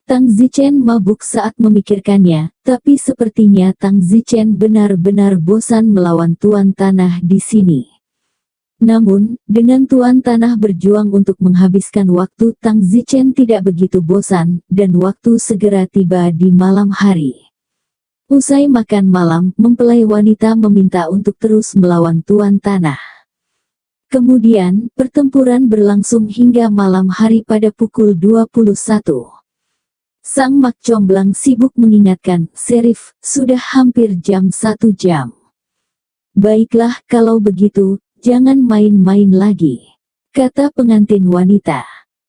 Tang Zichen mabuk saat memikirkannya, tapi sepertinya Tang Zichen benar-benar bosan melawan Tuan Tanah di sini. Namun, dengan Tuan Tanah berjuang untuk menghabiskan waktu, Tang Zichen tidak begitu bosan, dan waktu segera tiba di malam hari. Usai makan malam, mempelai wanita meminta untuk terus melawan Tuan Tanah. Kemudian, pertempuran berlangsung hingga malam hari pada pukul 21. Sang mak comblang sibuk mengingatkan, "Serif, sudah hampir jam 1 jam. Baiklah, kalau begitu, jangan main-main lagi," kata pengantin wanita.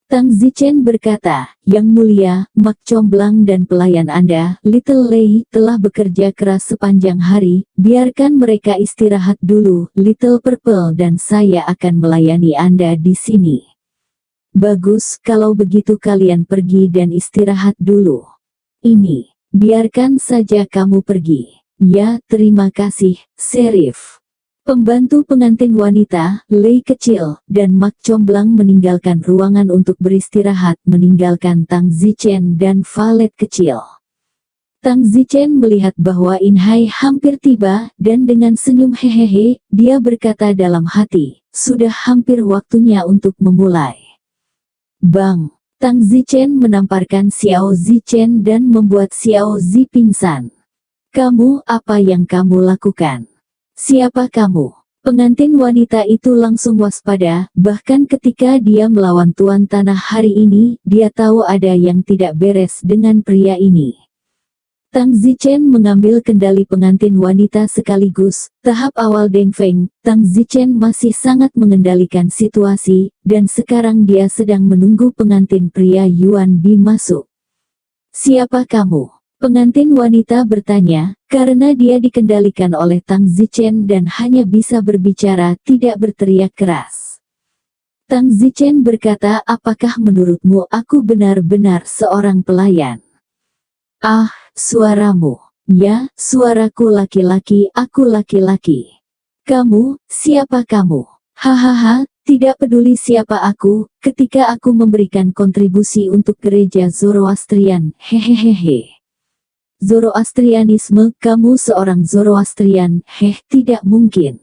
Tang Zichen berkata, "Yang Mulia, mak comblang dan pelayan Anda, Little Lei, telah bekerja keras sepanjang hari, biarkan mereka istirahat dulu, Little Purple dan saya akan melayani Anda di sini." Bagus, kalau begitu kalian pergi dan istirahat dulu. Ini, biarkan saja kamu pergi. Ya, terima kasih, Sheriff. Pembantu pengantin wanita, Lei kecil, dan Mak Comblang meninggalkan ruangan untuk beristirahat, meninggalkan Tang Zichen dan valet kecil. Tang Zichen melihat bahwa In Hai hampir tiba, dan dengan senyum hehehe, dia berkata dalam hati, sudah hampir waktunya untuk memulai. Bang! Tang Zichen menamparkan Xiao Zichen dan membuat Xiao Zi pingsan. Kamu, apa yang kamu lakukan? Siapa kamu? Pengantin wanita itu langsung waspada, bahkan ketika dia melawan tuan tanah hari ini, dia tahu ada yang tidak beres dengan pria ini. Tang Zichen mengambil kendali pengantin wanita sekaligus. Tahap awal Deng Feng, Tang Zichen masih sangat mengendalikan situasi, dan sekarang dia sedang menunggu pengantin pria Yuan Bi masuk. Siapa kamu? Pengantin wanita bertanya, karena dia dikendalikan oleh Tang Zichen dan hanya bisa berbicara, tidak berteriak keras. Tang Zichen berkata, apakah menurutmu aku benar-benar seorang pelayan? Ah, suaramu. Ya, suaraku laki-laki, aku laki-laki. Kamu, siapa kamu? Hahaha, tidak peduli siapa aku, ketika aku memberikan kontribusi untuk gereja Zoroastrian, hehehehe. Zoroastrianisme, kamu seorang Zoroastrian, tidak mungkin.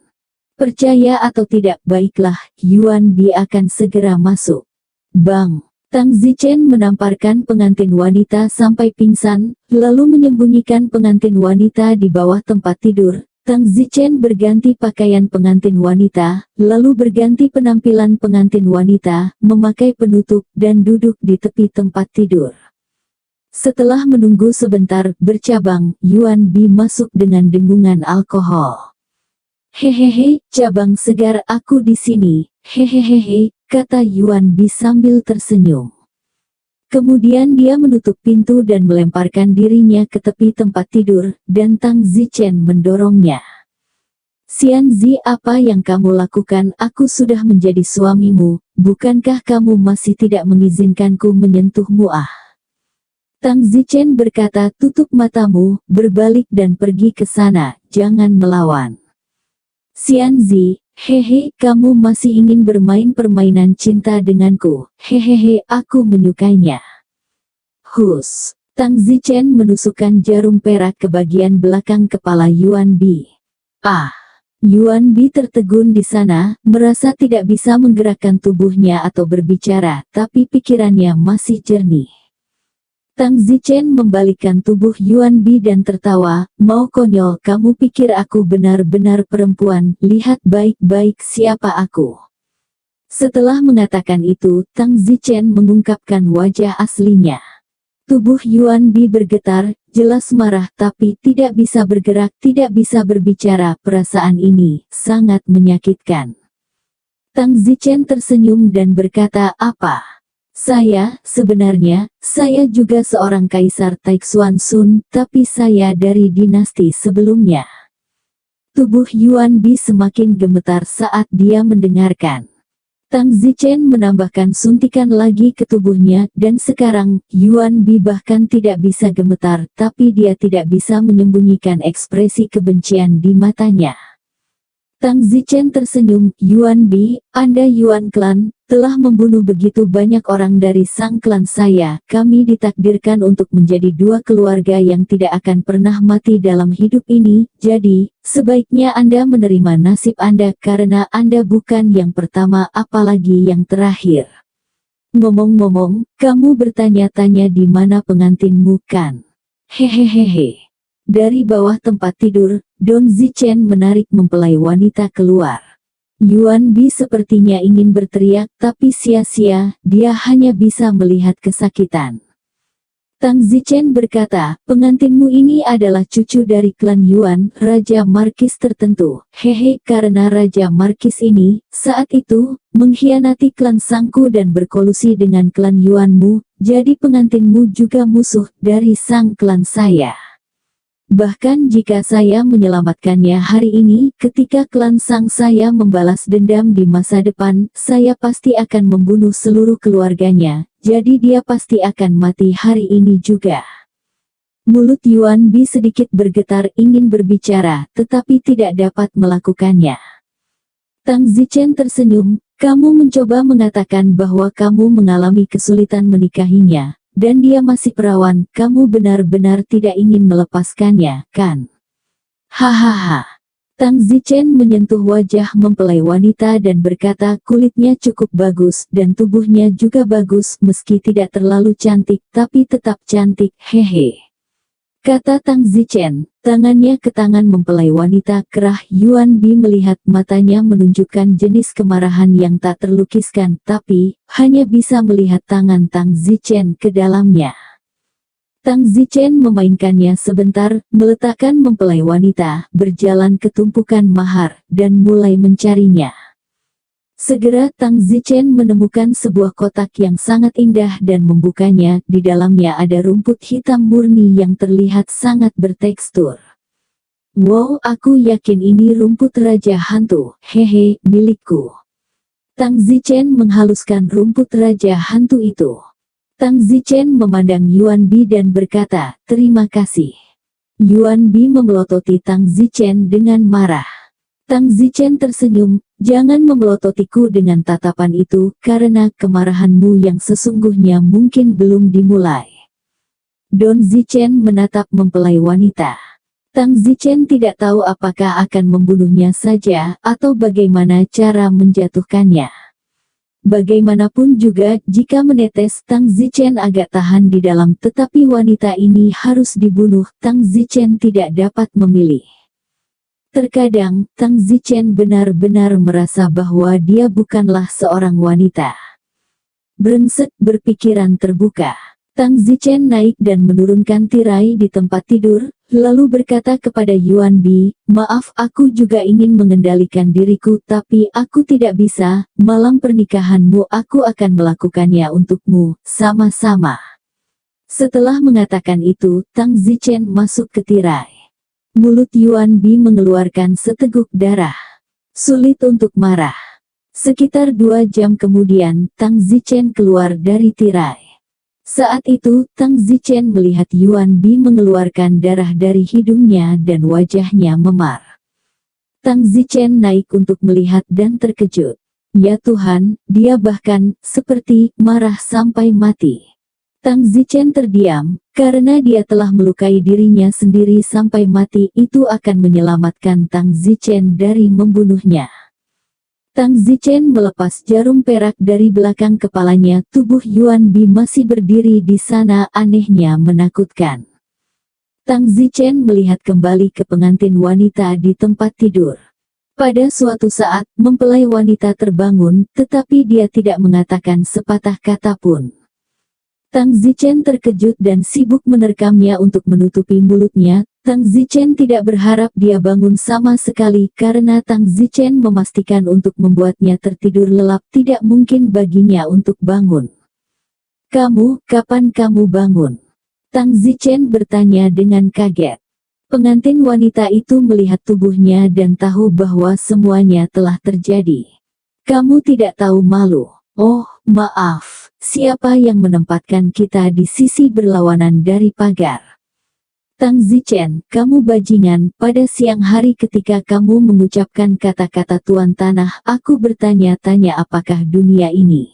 Percaya atau tidak, baiklah, Yuan Bi akan segera masuk. Bang! Tang Zichen menamparkan pengantin wanita sampai pingsan, lalu menyembunyikan pengantin wanita di bawah tempat tidur. Tang Zichen berganti pakaian pengantin wanita, lalu berganti penampilan pengantin wanita, memakai penutup, dan duduk di tepi tempat tidur. Setelah menunggu sebentar, bercabang, Yuan Bi masuk dengan dengungan alkohol. Hehehe, cabang segar, aku di sini, hehehehe, kata Yuan Bi sambil tersenyum. Kemudian dia menutup pintu dan melemparkan dirinya ke tepi tempat tidur, dan Tang Zichen mendorongnya. Xian Zi, apa yang kamu lakukan? Aku sudah menjadi suamimu, bukankah kamu masih tidak mengizinkanku menyentuhmu? Tang Zichen berkata, tutup matamu, berbalik dan pergi ke sana, jangan melawan. Xian Zi, hehe, kamu masih ingin bermain permainan cinta denganku, hehehe, aku menyukainya. Hus! Tang Zichen menusukkan jarum perak ke bagian belakang kepala Yuan Bi. Yuan Bi tertegun di sana, merasa tidak bisa menggerakkan tubuhnya atau berbicara, tapi pikirannya masih jernih. Tang Zichen membalikkan tubuh Yuan Bi dan tertawa, mau konyol, kamu pikir aku benar-benar perempuan, lihat baik-baik siapa aku. Setelah mengatakan itu, Tang Zichen mengungkapkan wajah aslinya. Tubuh Yuan Bi bergetar, jelas marah tapi tidak bisa bergerak, tidak bisa berbicara, perasaan ini sangat menyakitkan. Tang Zichen tersenyum dan berkata, apa? Sebenarnya, saya juga seorang Kaisar Taixuan Sun, tapi saya dari dinasti sebelumnya. Tubuh Yuan Bi semakin gemetar saat dia mendengarkan. Tang Zichen menambahkan suntikan lagi ke tubuhnya, dan sekarang, Yuan Bi bahkan tidak bisa gemetar, tapi dia tidak bisa menyembunyikan ekspresi kebencian di matanya. Tang Zichen tersenyum, Yuan Bi, Anda Yuan Clan, telah membunuh begitu banyak orang dari sang klan saya, kami ditakdirkan untuk menjadi dua keluarga yang tidak akan pernah mati dalam hidup ini, jadi, sebaiknya Anda menerima nasib Anda karena Anda bukan yang pertama apalagi yang terakhir. Ngomong-ngomong, kamu bertanya-tanya di mana pengantinmu kan? Hehehehe. Dari bawah tempat tidur, Don Zichen menarik mempelai wanita keluar. Yuan Bi sepertinya ingin berteriak, tapi sia-sia, dia hanya bisa melihat kesakitan. Tang Zichen berkata, pengantinmu ini adalah cucu dari klan Yuan, Raja Markis tertentu. Hehe, karena Raja Markis ini, saat itu, mengkhianati klan Sangku dan berkolusi dengan klan Yuanmu, jadi pengantinmu juga musuh dari sang klan saya. Bahkan jika saya menyelamatkannya hari ini, ketika klan Sang saya membalas dendam di masa depan, saya pasti akan membunuh seluruh keluarganya, jadi dia pasti akan mati hari ini juga. Mulut Yuan Bi sedikit bergetar ingin berbicara, tetapi tidak dapat melakukannya. Tang Zichen tersenyum, kamu mencoba mengatakan bahwa kamu mengalami kesulitan menikahinya. Dan dia masih perawan, kamu benar-benar tidak ingin melepaskannya, kan? Hahaha. Tang Zichen menyentuh wajah mempelai wanita dan berkata kulitnya cukup bagus dan tubuhnya juga bagus meski tidak terlalu cantik tapi tetap cantik, hehe. Kata Tang Zichen, tangannya ke tangan mempelai wanita kerah. Yuan Bi melihat matanya menunjukkan jenis kemarahan yang tak terlukiskan, tapi hanya bisa melihat tangan Tang Zichen ke dalamnya. Tang Zichen memainkannya sebentar, meletakkan mempelai wanita, berjalan ke tumpukan mahar, dan mulai mencarinya. Segera Tang Zichen menemukan sebuah kotak yang sangat indah dan membukanya. Di dalamnya ada rumput hitam murni yang terlihat sangat bertekstur. Wow, aku yakin ini rumput raja hantu, hehe, milikku. Tang Zichen menghaluskan rumput raja hantu itu. Tang Zichen memandang Yuan Bi dan berkata, terima kasih. Yuan Bi memelototi Tang Zichen dengan marah. Tang Zichen tersenyum, jangan memelototiku dengan tatapan itu, karena kemarahanmu yang sesungguhnya mungkin belum dimulai. Don Zichen menatap mempelai wanita. Tang Zichen tidak tahu apakah akan membunuhnya saja, atau bagaimana cara menjatuhkannya. Bagaimanapun juga, jika menetes, Tang Zichen agak tahan di dalam, tetapi wanita ini harus dibunuh. Tang Zichen tidak dapat memilih. Terkadang, Tang Zichen benar-benar merasa bahwa dia bukanlah seorang wanita. Brengsek berpikiran terbuka. Tang Zichen naik dan menurunkan tirai di tempat tidur, lalu berkata kepada Yuan Bi, maaf aku juga ingin mengendalikan diriku tapi aku tidak bisa, malam pernikahanmu aku akan melakukannya untukmu, sama-sama. Setelah mengatakan itu, Tang Zichen masuk ke tirai. Mulut Yuan Bi mengeluarkan seteguk darah. Sulit untuk marah. Sekitar 2 jam kemudian, Tang Zichen keluar dari tirai. Saat itu, Tang Zichen melihat Yuan Bi mengeluarkan darah dari hidungnya dan wajahnya memar. Tang Zichen naik untuk melihat dan terkejut. Ya Tuhan, dia bahkan seperti marah sampai mati. Tang Zichen terdiam, karena dia telah melukai dirinya sendiri sampai mati. Itu akan menyelamatkan Tang Zichen dari membunuhnya. Tang Zichen melepas jarum perak dari belakang kepalanya. Tubuh Yuan Bi masih berdiri di sana, anehnya menakutkan. Tang Zichen melihat kembali ke pengantin wanita di tempat tidur. Pada suatu saat, mempelai wanita terbangun, tetapi dia tidak mengatakan sepatah kata pun. Tang Zichen terkejut dan sibuk menerkamnya untuk menutupi mulutnya. Tang Zichen tidak berharap dia bangun sama sekali karena Tang Zichen memastikan untuk membuatnya tertidur lelap tidak mungkin baginya untuk bangun. Kapan kamu bangun? Tang Zichen bertanya dengan kaget. Pengantin wanita itu melihat tubuhnya dan tahu bahwa semuanya telah terjadi. Kamu tidak tahu malu. Oh, maaf. Siapa yang menempatkan kita di sisi berlawanan dari pagar? Tang Zichen, kamu bajingan. Pada siang hari ketika kamu mengucapkan kata-kata Tuan Tanah, aku bertanya-tanya apakah dunia ini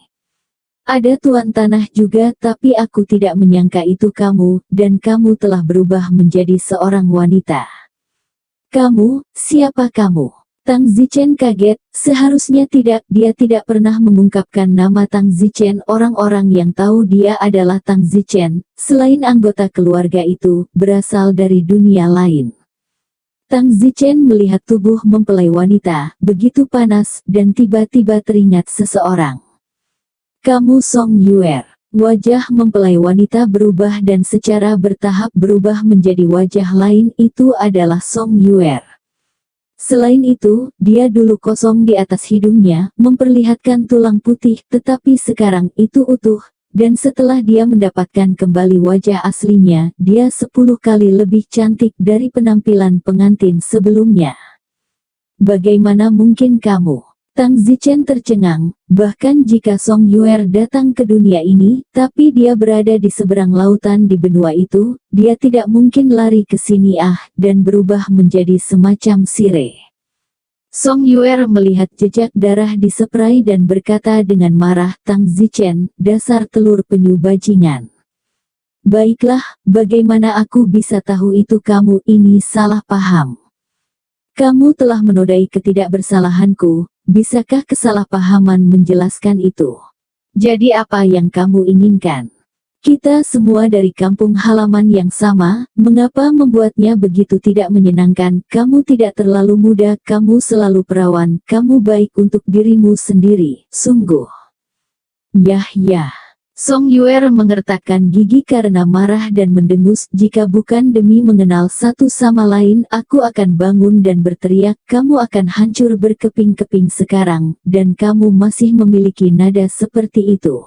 ada Tuan Tanah juga, tapi aku tidak menyangka itu kamu, dan kamu telah berubah menjadi seorang wanita. Kamu, siapa kamu? Tang Zichen kaget, seharusnya dia tidak pernah mengungkapkan nama Tang Zichen. Orang-orang yang tahu dia adalah Tang Zichen, selain anggota keluarga itu, berasal dari dunia lain. Tang Zichen melihat tubuh mempelai wanita, begitu panas, dan tiba-tiba teringat seseorang. Kamu Song Yuer. Wajah mempelai wanita berubah dan secara bertahap berubah menjadi wajah lain, itu adalah Song Yuer. Selain itu, dia dulu kosong di atas hidungnya, memperlihatkan tulang putih, tetapi sekarang itu utuh. dan setelah dia mendapatkan kembali wajah aslinya, dia 10 kali lebih cantik dari penampilan pengantin sebelumnya. Bagaimana mungkin kamu? Tang Zichen tercengang, bahkan jika Song Yuer datang ke dunia ini, tapi dia berada di seberang lautan di benua itu, dia tidak mungkin lari ke sini dan berubah menjadi semacam sirih. Song Yuer melihat jejak darah di spray dan berkata dengan marah, Tang Zichen, dasar telur penyu bajingan. Baiklah, bagaimana aku bisa tahu itu? Kamu ini salah paham. Kamu telah menodai ketidakbersalahanku, bisakah kesalahpahaman menjelaskan itu? Jadi apa yang kamu inginkan? Kita semua dari kampung halaman yang sama, mengapa membuatnya begitu tidak menyenangkan? Kamu tidak terlalu muda, kamu selalu perawan, kamu baik untuk dirimu sendiri, sungguh. Yah. Song Yuer mengertakkan gigi karena marah dan mendengus, jika bukan demi mengenal satu sama lain, aku akan bangun dan berteriak, kamu akan hancur berkeping-keping sekarang, dan kamu masih memiliki nada seperti itu.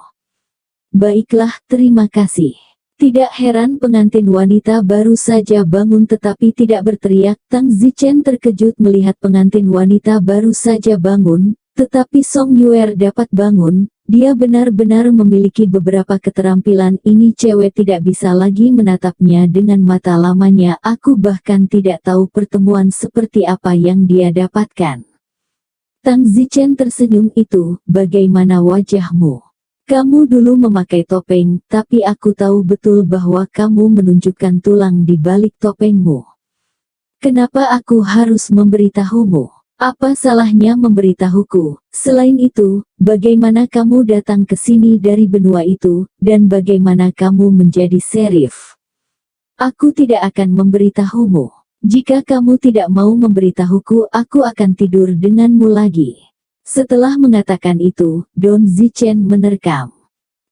Baiklah, terima kasih. Tidak heran pengantin wanita baru saja bangun tetapi tidak berteriak. Tang Zichen terkejut melihat pengantin wanita baru saja bangun, tetapi Song Yuer dapat bangun. Dia benar-benar memiliki beberapa keterampilan. Ini cewek tidak bisa lagi menatapnya dengan mata lamanya. Aku bahkan tidak tahu pertemuan seperti apa yang dia dapatkan. Tang Zichen tersenyum. Itu, bagaimana wajahmu? Kamu dulu memakai topeng, tapi aku tahu betul bahwa kamu menunjukkan tulang di balik topengmu. Kenapa aku harus memberitahumu? Apa salahnya memberitahuku? Selain itu, bagaimana kamu datang ke sini dari benua itu, dan bagaimana kamu menjadi serif? Aku tidak akan memberitahumu. Jika kamu tidak mau memberitahuku, aku akan tidur denganmu lagi. Setelah mengatakan itu, Don Zichen menerkam.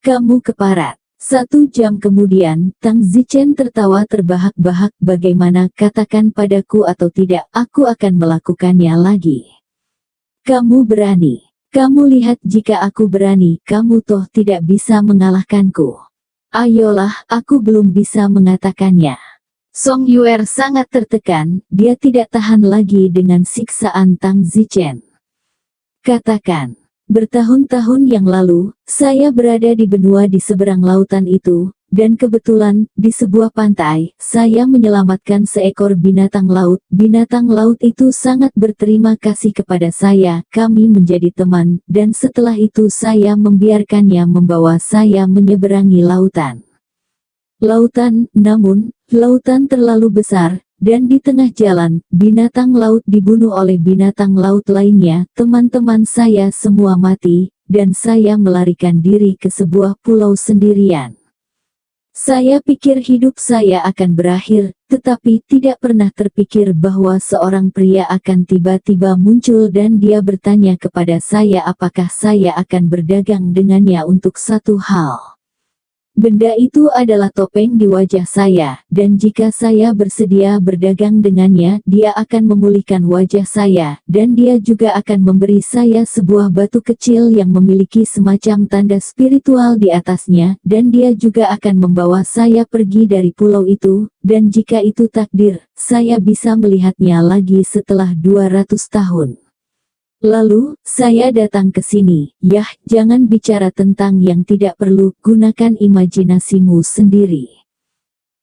Kamu keparat. 1 jam kemudian, Tang Zichen tertawa terbahak-bahak. Bagaimana, katakan padaku atau tidak, aku akan melakukannya lagi. Kamu berani. Kamu lihat jika aku berani, kamu toh tidak bisa mengalahkanku. Ayolah, aku belum bisa mengatakannya. Song Yuer sangat tertekan, dia tidak tahan lagi dengan siksaan Tang Zichen. Katakan. Bertahun-tahun yang lalu, saya berada di benua di seberang lautan itu, dan kebetulan, di sebuah pantai, saya menyelamatkan seekor binatang laut. Binatang laut itu sangat berterima kasih kepada saya, kami menjadi teman, dan setelah itu saya membiarkannya membawa saya menyeberangi lautan. Namun, lautan terlalu besar, dan di tengah jalan, binatang laut dibunuh oleh binatang laut lainnya. Teman-teman saya semua mati, dan saya melarikan diri ke sebuah pulau sendirian. Saya pikir hidup saya akan berakhir, tetapi tidak pernah terpikir bahwa seorang pria akan tiba-tiba muncul dan dia bertanya kepada saya apakah saya akan berdagang dengannya untuk satu hal. Benda itu adalah topeng di wajah saya, dan jika saya bersedia berdagang dengannya, dia akan memulihkan wajah saya, dan dia juga akan memberi saya sebuah batu kecil yang memiliki semacam tanda spiritual di atasnya, dan dia juga akan membawa saya pergi dari pulau itu, dan jika itu takdir, saya bisa melihatnya lagi setelah 200 tahun. Lalu, saya datang ke sini. Yah, jangan bicara tentang yang tidak perlu, gunakan imajinasimu sendiri.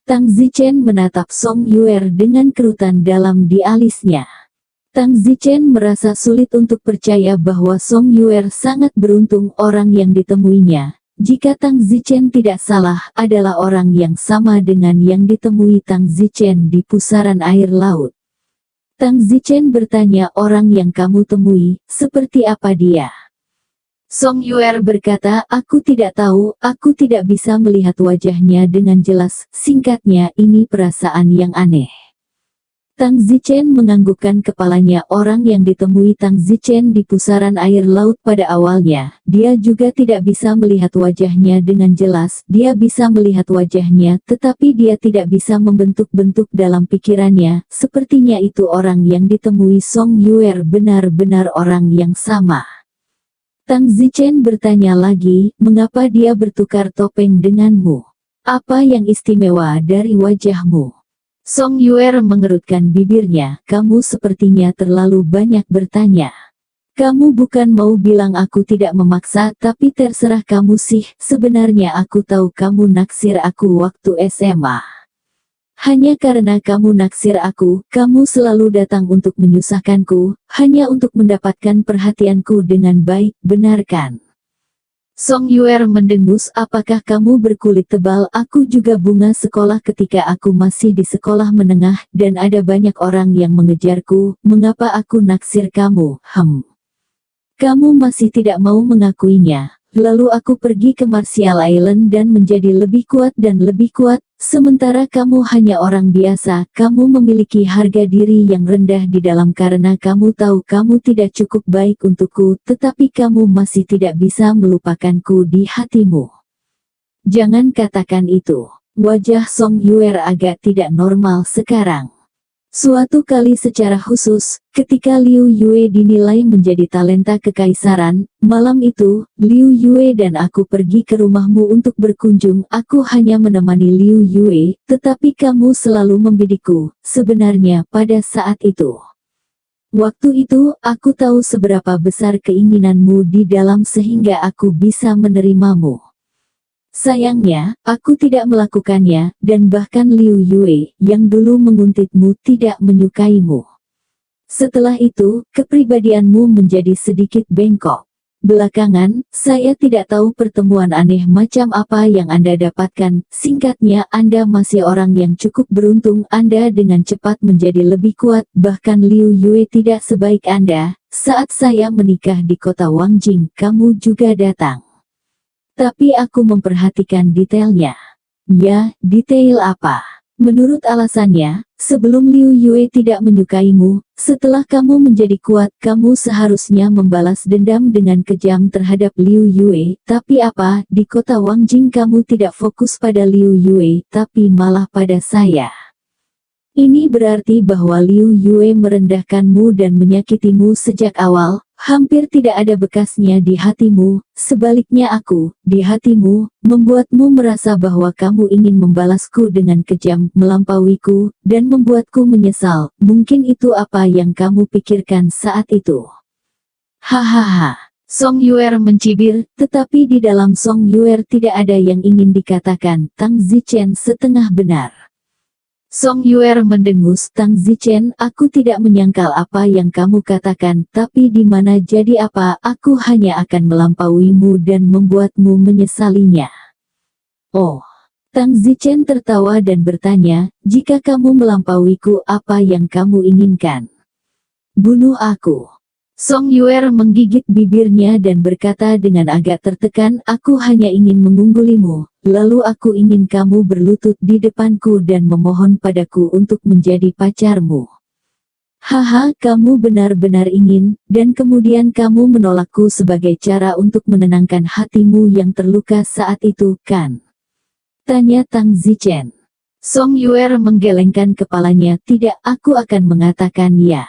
Tang Zichen menatap Song Yuer dengan kerutan dalam di alisnya. Tang Zichen merasa sulit untuk percaya bahwa Song Yuer sangat beruntung. Orang yang ditemuinya, jika Tang Zichen tidak salah, adalah orang yang sama dengan yang ditemui Tang Zichen di pusaran air laut. Tang Zichen bertanya, orang yang kamu temui, seperti apa dia? Song Yuer berkata, aku tidak tahu, aku tidak bisa melihat wajahnya dengan jelas. Singkatnya, ini perasaan yang aneh. Tang Zichen menganggukkan kepalanya. Orang yang ditemui Tang Zichen di pusaran air laut pada awalnya, dia juga tidak bisa melihat wajahnya dengan jelas. Dia bisa melihat wajahnya, tetapi dia tidak bisa membentuk-bentuk dalam pikirannya. Sepertinya itu orang yang ditemui Song Yuer benar-benar orang yang sama. Tang Zichen bertanya lagi, mengapa dia bertukar topeng denganmu? Apa yang istimewa dari wajahmu? Song Yuer mengerutkan bibirnya, kamu sepertinya terlalu banyak bertanya. Kamu bukan mau bilang aku tidak memaksa, tapi terserah kamu sih, sebenarnya aku tahu kamu naksir aku waktu SMA. Hanya karena kamu naksir aku, kamu selalu datang untuk menyusahkanku, hanya untuk mendapatkan perhatianku dengan baik, benar kan? Song Yuer mendengus, apakah kamu berkulit tebal? Aku juga bunga sekolah ketika aku masih di sekolah menengah, dan ada banyak orang yang mengejarku, mengapa aku naksir kamu? Kamu masih tidak mau mengakuinya. Lalu aku pergi ke Martial Island dan menjadi lebih kuat dan lebih kuat, sementara kamu hanya orang biasa. Kamu memiliki harga diri yang rendah di dalam karena kamu tahu kamu tidak cukup baik untukku, tetapi kamu masih tidak bisa melupakanku di hatimu. Jangan katakan itu. Wajah Song Yuer agak tidak normal sekarang. Suatu kali secara khusus, ketika Liu Yue dinilai menjadi talenta kekaisaran, malam itu, Liu Yue dan aku pergi ke rumahmu untuk berkunjung. Aku hanya menemani Liu Yue, tetapi kamu selalu membidikku. Sebenarnya pada saat itu, waktu itu, aku tahu seberapa besar keinginanmu di dalam sehingga aku bisa menerimamu. Sayangnya, aku tidak melakukannya, dan bahkan Liu Yue, yang dulu menguntitmu tidak menyukaimu. Setelah itu, kepribadianmu menjadi sedikit bengkok. Belakangan, saya tidak tahu pertemuan aneh macam apa yang Anda dapatkan. Singkatnya, Anda masih orang yang cukup beruntung. Anda dengan cepat menjadi lebih kuat, bahkan Liu Yue tidak sebaik Anda. Saat saya menikah di kota Wangjing, kamu juga datang. Tapi aku memperhatikan detailnya. Ya, detail apa? Menurut alasannya, sebelum Liu Yue tidak menyukaimu, setelah kamu menjadi kuat, kamu seharusnya membalas dendam dengan kejam terhadap Liu Yue. Tapi apa, di kota Wangjing kamu tidak fokus pada Liu Yue, tapi malah pada saya. Ini berarti bahwa Liu Yue merendahkanmu dan menyakitimu sejak awal. Hampir tidak ada bekasnya di hatimu, sebaliknya aku, di hatimu, membuatmu merasa bahwa kamu ingin membalasku dengan kejam, melampauiku, dan membuatku menyesal. Mungkin itu apa yang kamu pikirkan saat itu. Hahaha. Song Yuer mencibir, tetapi di dalam Song Yuer tidak ada yang ingin dikatakan. Tang Zichen setengah benar. Song Yuer mendengus, Tang Zichen, aku tidak menyangkal apa yang kamu katakan, tapi di mana jadi apa, aku hanya akan melampauimu dan membuatmu menyesalinya. Oh. Tang Zichen tertawa dan bertanya, jika kamu melampauiku, apa yang kamu inginkan? Bunuh aku. Song Yuer menggigit bibirnya dan berkata dengan agak tertekan, aku hanya ingin mengunggulimu, lalu aku ingin kamu berlutut di depanku dan memohon padaku untuk menjadi pacarmu. Haha, kamu benar-benar ingin, dan kemudian kamu menolakku sebagai cara untuk menenangkan hatimu yang terluka saat itu, kan? Tanya Tang Zichen. Song Yuer menggelengkan kepalanya, tidak, aku akan mengatakan ya.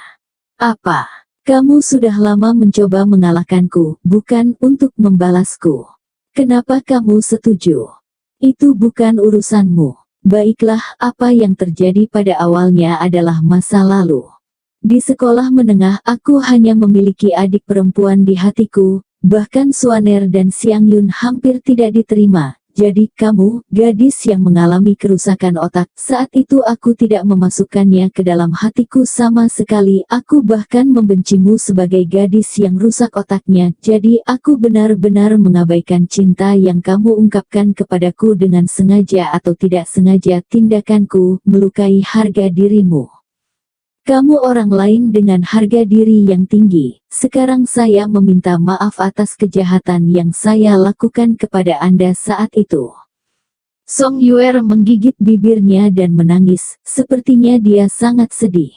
Apa? Kamu sudah lama mencoba mengalahkanku, bukan untuk membalasku. Kenapa kamu setuju? Itu bukan urusanmu. Baiklah, apa yang terjadi pada awalnya adalah masa lalu. Di sekolah menengah, aku hanya memiliki adik perempuan di hatiku, bahkan Suaner dan Xiang Yun hampir tidak diterima. Jadi, kamu, gadis yang mengalami kerusakan otak, saat itu aku tidak memasukkannya ke dalam hatiku sama sekali. Aku bahkan membencimu sebagai gadis yang rusak otaknya. Jadi, aku benar-benar mengabaikan cinta yang kamu ungkapkan kepadaku dengan sengaja atau tidak sengaja. Tindakanku melukai harga dirimu. Kamu orang lain dengan harga diri yang tinggi. Sekarang saya meminta maaf atas kejahatan yang saya lakukan kepada Anda saat itu. Song Yuer menggigit bibirnya dan menangis, sepertinya dia sangat sedih.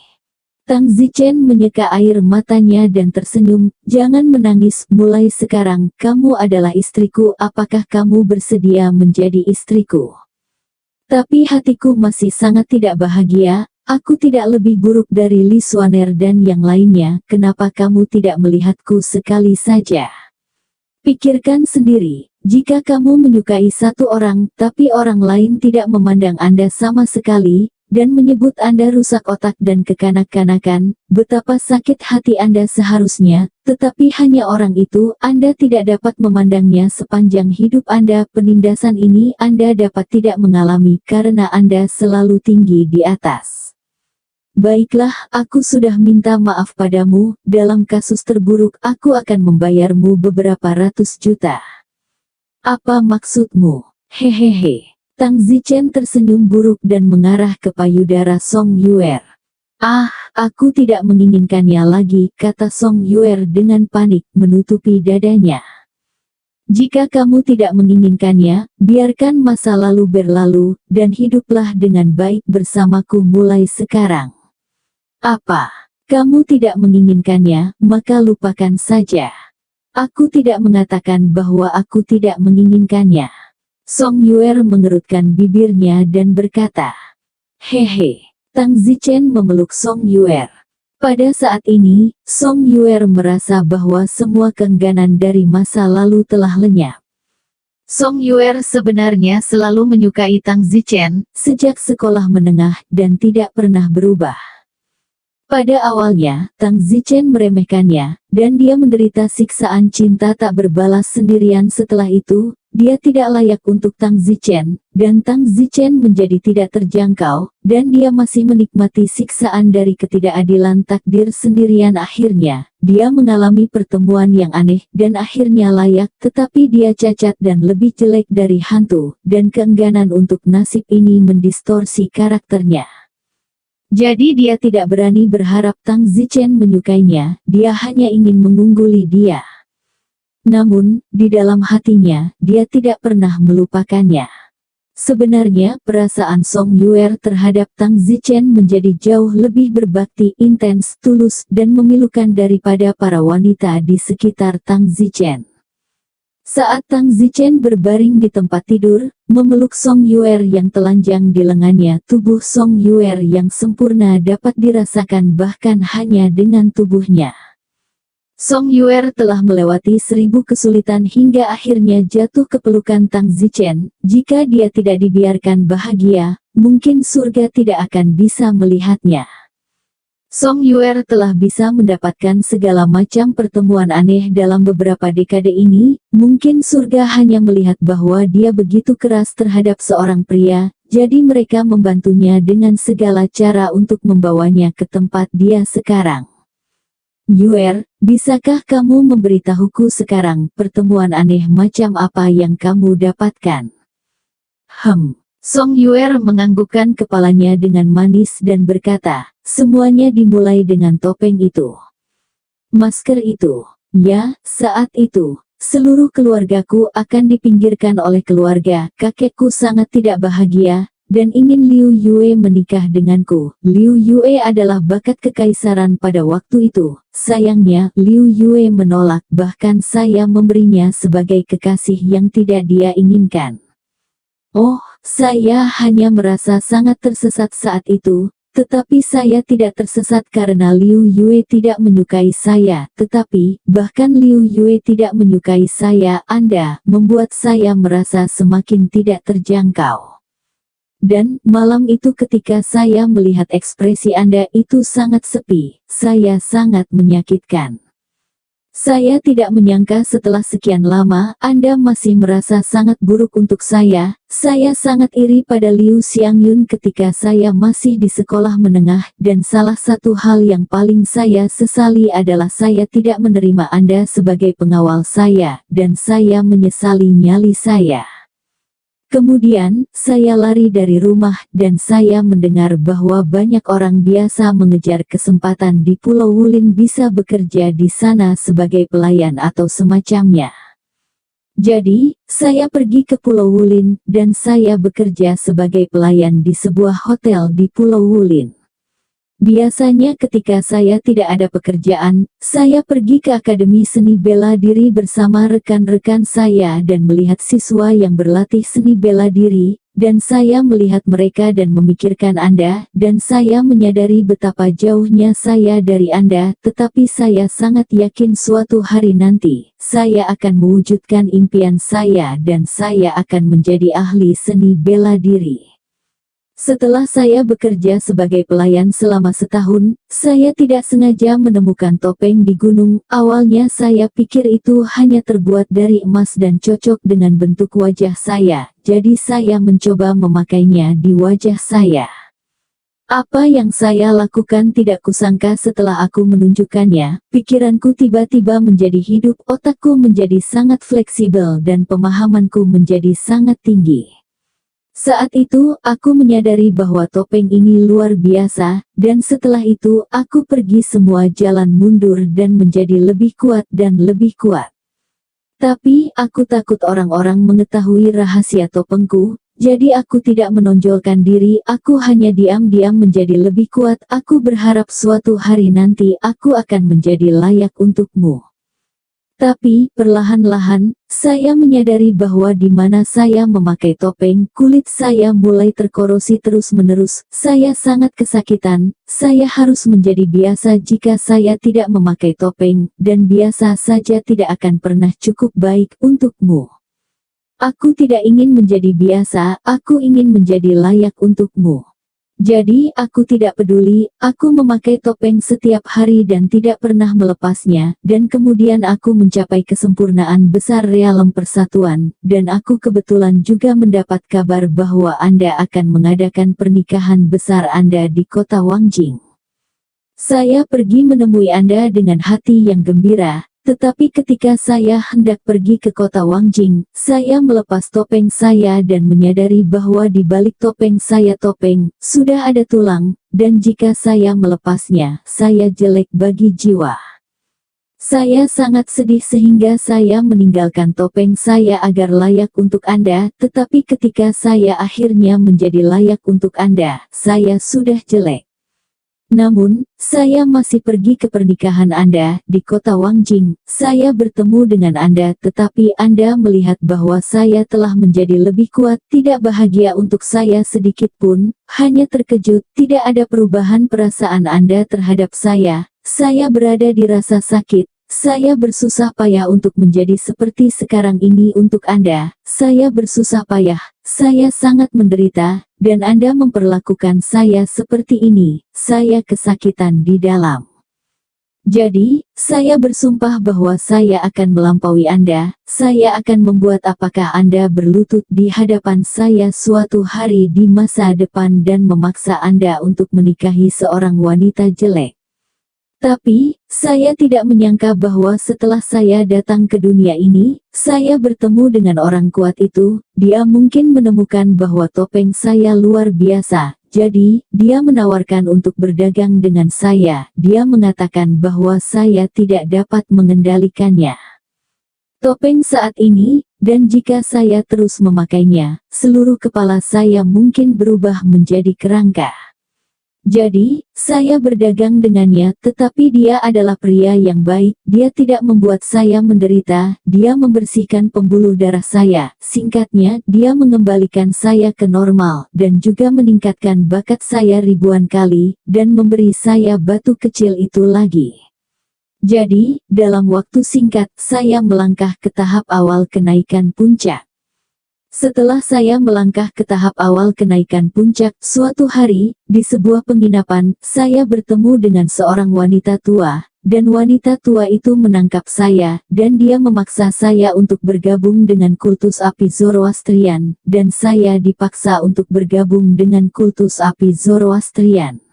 Tang Zichen menyeka air matanya dan tersenyum, jangan menangis, mulai sekarang, kamu adalah istriku, apakah kamu bersedia menjadi istriku? Tapi hatiku masih sangat tidak bahagia. Aku tidak lebih buruk dari Li Suaner dan yang lainnya, kenapa kamu tidak melihatku sekali saja? Pikirkan sendiri, jika kamu menyukai satu orang, tapi orang lain tidak memandang Anda sama sekali, dan menyebut Anda rusak otak dan kekanak-kanakan, betapa sakit hati Anda seharusnya, tetapi hanya orang itu, Anda tidak dapat memandangnya sepanjang hidup Anda. Penindasan ini Anda dapat tidak mengalami karena Anda selalu tinggi di atas. Baiklah, aku sudah minta maaf padamu, dalam kasus terburuk aku akan membayarmu beberapa ratus juta. Apa maksudmu? Hehehe. Tang Zichen tersenyum buruk dan mengarah ke payudara Song Yuer. Ah, aku tidak menginginkannya lagi, kata Song Yuer dengan panik menutupi dadanya. Jika kamu tidak menginginkannya, biarkan masa lalu berlalu, dan hiduplah dengan baik bersamaku mulai sekarang. Apa? Kamu tidak menginginkannya, maka lupakan saja. Aku tidak mengatakan bahwa aku tidak menginginkannya. Song Yuer mengerutkan bibirnya dan berkata, hehe. Tang Zichen memeluk Song Yuer. Pada saat ini, Song Yuer merasa bahwa semua keengganan dari masa lalu telah lenyap. Song Yuer sebenarnya selalu menyukai Tang Zichen, sejak sekolah menengah dan tidak pernah berubah. Pada awalnya, Tang Zichen meremehkannya, dan dia menderita siksaan cinta tak berbalas sendirian. Setelah itu, dia tidak layak untuk Tang Zichen, dan Tang Zichen menjadi tidak terjangkau, dan dia masih menikmati siksaan dari ketidakadilan takdir sendirian. Akhirnya, dia mengalami pertemuan yang aneh, dan akhirnya layak, tetapi dia cacat dan lebih jelek dari hantu, dan keengganan untuk nasib ini mendistorsi karakternya. Jadi dia tidak berani berharap Tang Zichen menyukainya, dia hanya ingin mengungguli dia. Namun, di dalam hatinya, dia tidak pernah melupakannya. Sebenarnya, perasaan Song Yuer terhadap Tang Zichen menjadi jauh lebih berbakti, intens, tulus, dan memilukan daripada para wanita di sekitar Tang Zichen. Saat Tang Zichen berbaring di tempat tidur, memeluk Song Yuer yang telanjang di lengannya, tubuh Song Yuer yang sempurna dapat dirasakan bahkan hanya dengan tubuhnya. Song Yuer telah melewati 1000 kesulitan hingga akhirnya jatuh ke pelukan Tang Zichen. Jika dia tidak dibiarkan bahagia, mungkin surga tidak akan bisa melihatnya. Song Yuer telah bisa mendapatkan segala macam pertemuan aneh dalam beberapa dekade ini. Mungkin surga hanya melihat bahwa dia begitu keras terhadap seorang pria, jadi mereka membantunya dengan segala cara untuk membawanya ke tempat dia sekarang. Yuer, bisakah kamu memberitahuku sekarang pertemuan aneh macam apa yang kamu dapatkan? Song Yuer menganggukkan kepalanya dengan manis dan berkata, semuanya dimulai dengan topeng itu. Masker itu. Ya, saat itu, seluruh keluargaku akan dipinggirkan oleh keluarga. Kakekku sangat tidak bahagia, dan ingin Liu Yue menikah denganku. Liu Yue adalah bakat kekaisaran pada waktu itu. Sayangnya, Liu Yue menolak, bahkan saya memberinya sebagai kekasih yang tidak dia inginkan. Oh, saya hanya merasa sangat tersesat saat itu, tetapi saya tidak tersesat karena Liu Yue tidak menyukai saya, tetapi, bahkan Liu Yue tidak menyukai saya. Anda membuat saya merasa semakin tidak terjangkau. Dan, malam itu ketika saya melihat ekspresi Anda itu sangat sepi, saya sangat menyakitkan. Saya tidak menyangka setelah sekian lama, Anda masih merasa sangat buruk untuk saya. Saya sangat iri pada Liu Xiangyun ketika saya masih di sekolah menengah, dan salah satu hal yang paling saya sesali adalah saya tidak menerima Anda sebagai pengawal saya, dan saya menyesali nyali saya. Kemudian, saya lari dari rumah, dan saya mendengar bahwa banyak orang biasa mengejar kesempatan di Pulau Wulin bisa bekerja di sana sebagai pelayan atau semacamnya. Jadi, saya pergi ke Pulau Wulin, dan saya bekerja sebagai pelayan di sebuah hotel di Pulau Wulin. Biasanya ketika saya tidak ada pekerjaan, saya pergi ke Akademi Seni Bela Diri bersama rekan-rekan saya dan melihat siswa yang berlatih seni bela diri, dan saya melihat mereka dan memikirkan Anda, dan saya menyadari betapa jauhnya saya dari Anda, tetapi saya sangat yakin suatu hari nanti, saya akan mewujudkan impian saya dan saya akan menjadi ahli seni bela diri. Setelah saya bekerja sebagai pelayan selama setahun, saya tidak sengaja menemukan topeng di gunung. Awalnya saya pikir itu hanya terbuat dari emas dan cocok dengan bentuk wajah saya, jadi saya mencoba memakainya di wajah saya. Apa yang saya lakukan tidak kusangka setelah aku menunjukkannya, pikiranku tiba-tiba menjadi hidup, otakku menjadi sangat fleksibel dan pemahamanku menjadi sangat tinggi. Saat itu, aku menyadari bahwa topeng ini luar biasa, dan setelah itu, aku pergi semua jalan mundur dan menjadi lebih kuat dan lebih kuat. Tapi, aku takut orang-orang mengetahui rahasia topengku, jadi aku tidak menonjolkan diri, aku hanya diam-diam menjadi lebih kuat. Aku berharap suatu hari nanti aku akan menjadi layak untukmu. Tapi, perlahan-lahan, saya menyadari bahwa di mana saya memakai topeng, kulit saya mulai terkorosi terus-menerus, saya sangat kesakitan, saya harus menjadi biasa jika saya tidak memakai topeng, dan biasa saja tidak akan pernah cukup baik untukmu. Aku tidak ingin menjadi biasa, aku ingin menjadi layak untukmu. Jadi, aku tidak peduli, aku memakai topeng setiap hari dan tidak pernah melepasnya, dan kemudian aku mencapai kesempurnaan besar realem persatuan, dan aku kebetulan juga mendapat kabar bahwa Anda akan mengadakan pernikahan besar Anda di kota Wangjing. Saya pergi menemui Anda dengan hati yang gembira. Tetapi ketika saya hendak pergi ke kota Wangjing, saya melepas topeng saya dan menyadari bahwa di balik topeng saya sudah ada tulang, dan jika saya melepasnya, saya jelek bagi jiwa. Saya sangat sedih sehingga saya meninggalkan topeng saya agar layak untuk Anda, tetapi ketika saya akhirnya menjadi layak untuk Anda, saya sudah jelek. Namun, saya masih pergi ke pernikahan Anda di kota Wangjing. Saya bertemu dengan Anda, tetapi Anda melihat bahwa saya telah menjadi lebih kuat. Tidak bahagia untuk saya sedikit pun, hanya terkejut. Tidak ada perubahan perasaan Anda terhadap saya. Saya berada di rasa sakit. Saya bersusah payah untuk menjadi seperti sekarang ini untuk Anda. Saya bersusah payah. Saya sangat menderita, dan Anda memperlakukan saya seperti ini. Saya kesakitan di dalam. Jadi, saya bersumpah bahwa saya akan melampaui Anda. Saya akan membuat apakah Anda berlutut di hadapan saya suatu hari di masa depan dan memaksa Anda untuk menikahi seorang wanita jelek. Tapi, saya tidak menyangka bahwa setelah saya datang ke dunia ini, saya bertemu dengan orang kuat itu. Dia mungkin menemukan bahwa topeng saya luar biasa, jadi, dia menawarkan untuk berdagang dengan saya. Dia mengatakan bahwa saya tidak dapat mengendalikannya. Topeng saat ini, dan jika saya terus memakainya, seluruh kepala saya mungkin berubah menjadi kerangka. Jadi, saya berdagang dengannya, tetapi dia adalah pria yang baik, dia tidak membuat saya menderita, dia membersihkan pembuluh darah saya, singkatnya, dia mengembalikan saya ke normal, dan juga meningkatkan bakat saya ribuan kali, dan memberi saya batu kecil itu lagi. Jadi, dalam waktu singkat, saya melangkah ke tahap awal kenaikan puncak. Setelah saya melangkah ke tahap awal kenaikan puncak, suatu hari, di sebuah penginapan, saya bertemu dengan seorang wanita tua, dan wanita tua itu menangkap saya, dan dia memaksa saya untuk bergabung dengan kultus api Zoroastrian, dan saya dipaksa untuk bergabung dengan kultus api Zoroastrian.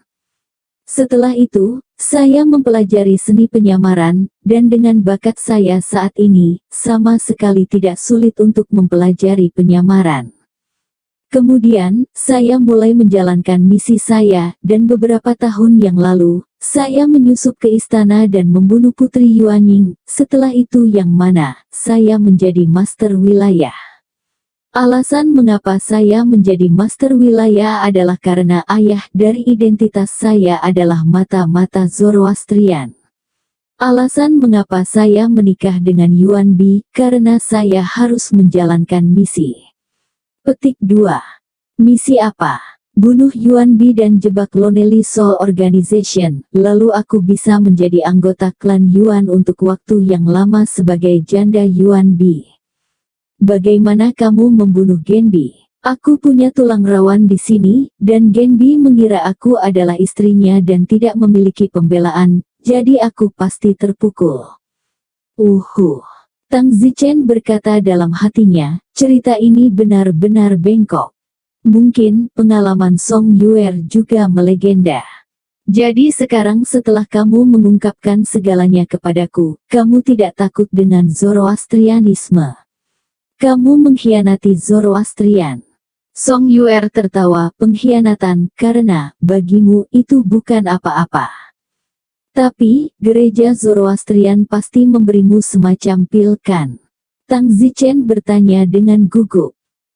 Setelah itu, saya mempelajari seni penyamaran, dan dengan bakat saya saat ini, sama sekali tidak sulit untuk mempelajari penyamaran. Kemudian, saya mulai menjalankan misi saya, dan beberapa tahun yang lalu, saya menyusup ke istana dan membunuh Putri Yuanying. Setelah itu yang mana, saya menjadi master wilayah. Alasan mengapa saya menjadi master wilayah adalah karena ayah dari identitas saya adalah mata-mata Zoroastrian. Alasan mengapa saya menikah dengan Yuan Bi, karena saya harus menjalankan misi. Petik 2. Misi apa? Bunuh Yuan Bi dan jebak Lonely Soul Organization, lalu aku bisa menjadi anggota klan Yuan untuk waktu yang lama sebagai janda Yuan Bi. Bagaimana kamu membunuh Genbi? Aku punya tulang rawan di sini, dan Genbi mengira aku adalah istrinya dan tidak memiliki pembelaan, jadi aku pasti terpukul. Tang Zichen berkata dalam hatinya, cerita ini benar-benar bengkok. Mungkin pengalaman Song Yuer juga melegenda. Jadi sekarang setelah kamu mengungkapkan segalanya kepadaku, kamu tidak takut dengan Zoroastrianisme. Kamu mengkhianati Zoroastrian. Song Yuer tertawa, pengkhianatan, karena bagimu itu bukan apa-apa. Tapi, gereja Zoroastrian pasti memberimu semacam pil kan? Tang Zichen bertanya dengan gugup.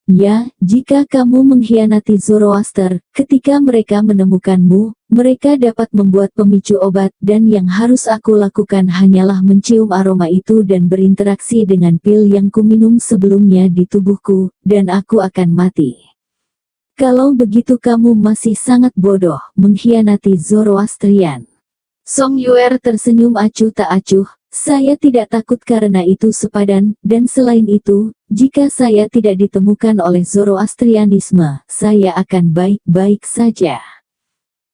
Ya, jika kamu mengkhianati Zoroaster, ketika mereka menemukanmu, mereka dapat membuat pemicu obat dan yang harus aku lakukan hanyalah mencium aroma itu dan berinteraksi dengan pil yang kuminum sebelumnya di tubuhku, dan aku akan mati. Kalau begitu kamu masih sangat bodoh, mengkhianati Zoroastrian. Song Yuer tersenyum acuh tak acuh, saya tidak takut karena itu sepadan, dan selain itu, jika saya tidak ditemukan oleh Zoroastrianisme, saya akan baik-baik saja.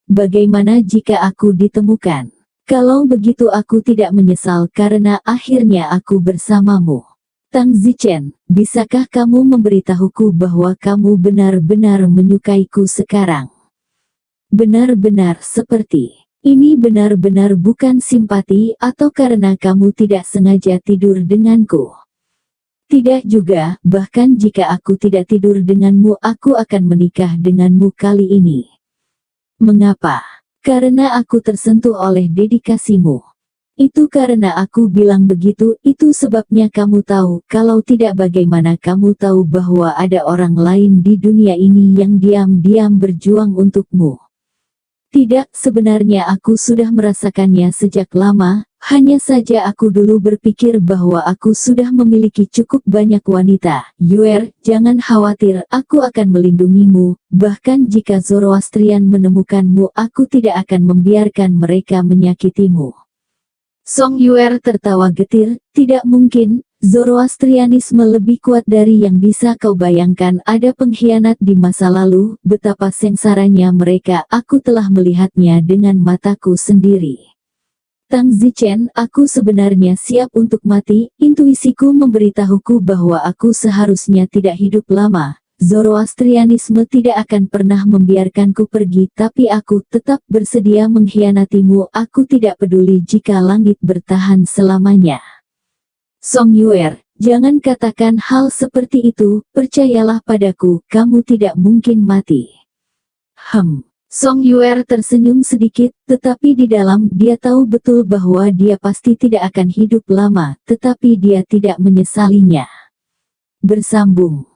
Bagaimana jika aku ditemukan? Kalau begitu aku tidak menyesal karena akhirnya aku bersamamu. Tang Zichen, bisakah kamu memberitahuku bahwa kamu benar-benar menyukaiku sekarang? Benar-benar seperti... Ini benar-benar bukan simpati atau karena kamu tidak sengaja tidur denganku. Tidak juga, bahkan jika aku tidak tidur denganmu aku akan menikah denganmu kali ini. Mengapa? Karena aku tersentuh oleh dedikasimu. Itu karena aku bilang begitu, itu sebabnya kamu tahu, kalau tidak bagaimana kamu tahu bahwa ada orang lain di dunia ini yang diam-diam berjuang untukmu. Tidak, sebenarnya aku sudah merasakannya sejak lama, hanya saja aku dulu berpikir bahwa aku sudah memiliki cukup banyak wanita. Yuer, jangan khawatir, aku akan melindungimu, bahkan jika Zoroastrian menemukanmu aku tidak akan membiarkan mereka menyakitimu. Song Yuer tertawa getir, tidak mungkin. Zoroastrianisme lebih kuat dari yang bisa kau bayangkan. Ada pengkhianat di masa lalu, betapa sengsaranya mereka, aku telah melihatnya dengan mataku sendiri. Tang Zichen, aku sebenarnya siap untuk mati, intuisiku memberitahuku bahwa aku seharusnya tidak hidup lama. Zoroastrianisme tidak akan pernah membiarkanku pergi, tapi aku tetap bersedia mengkhianatimu. Aku tidak peduli jika langit bertahan selamanya. Song Yuer, jangan katakan hal seperti itu, percayalah padaku, kamu tidak mungkin mati. Song Yuer tersenyum sedikit, tetapi di dalam dia tahu betul bahwa dia pasti tidak akan hidup lama, tetapi dia tidak menyesalinya. Bersambung.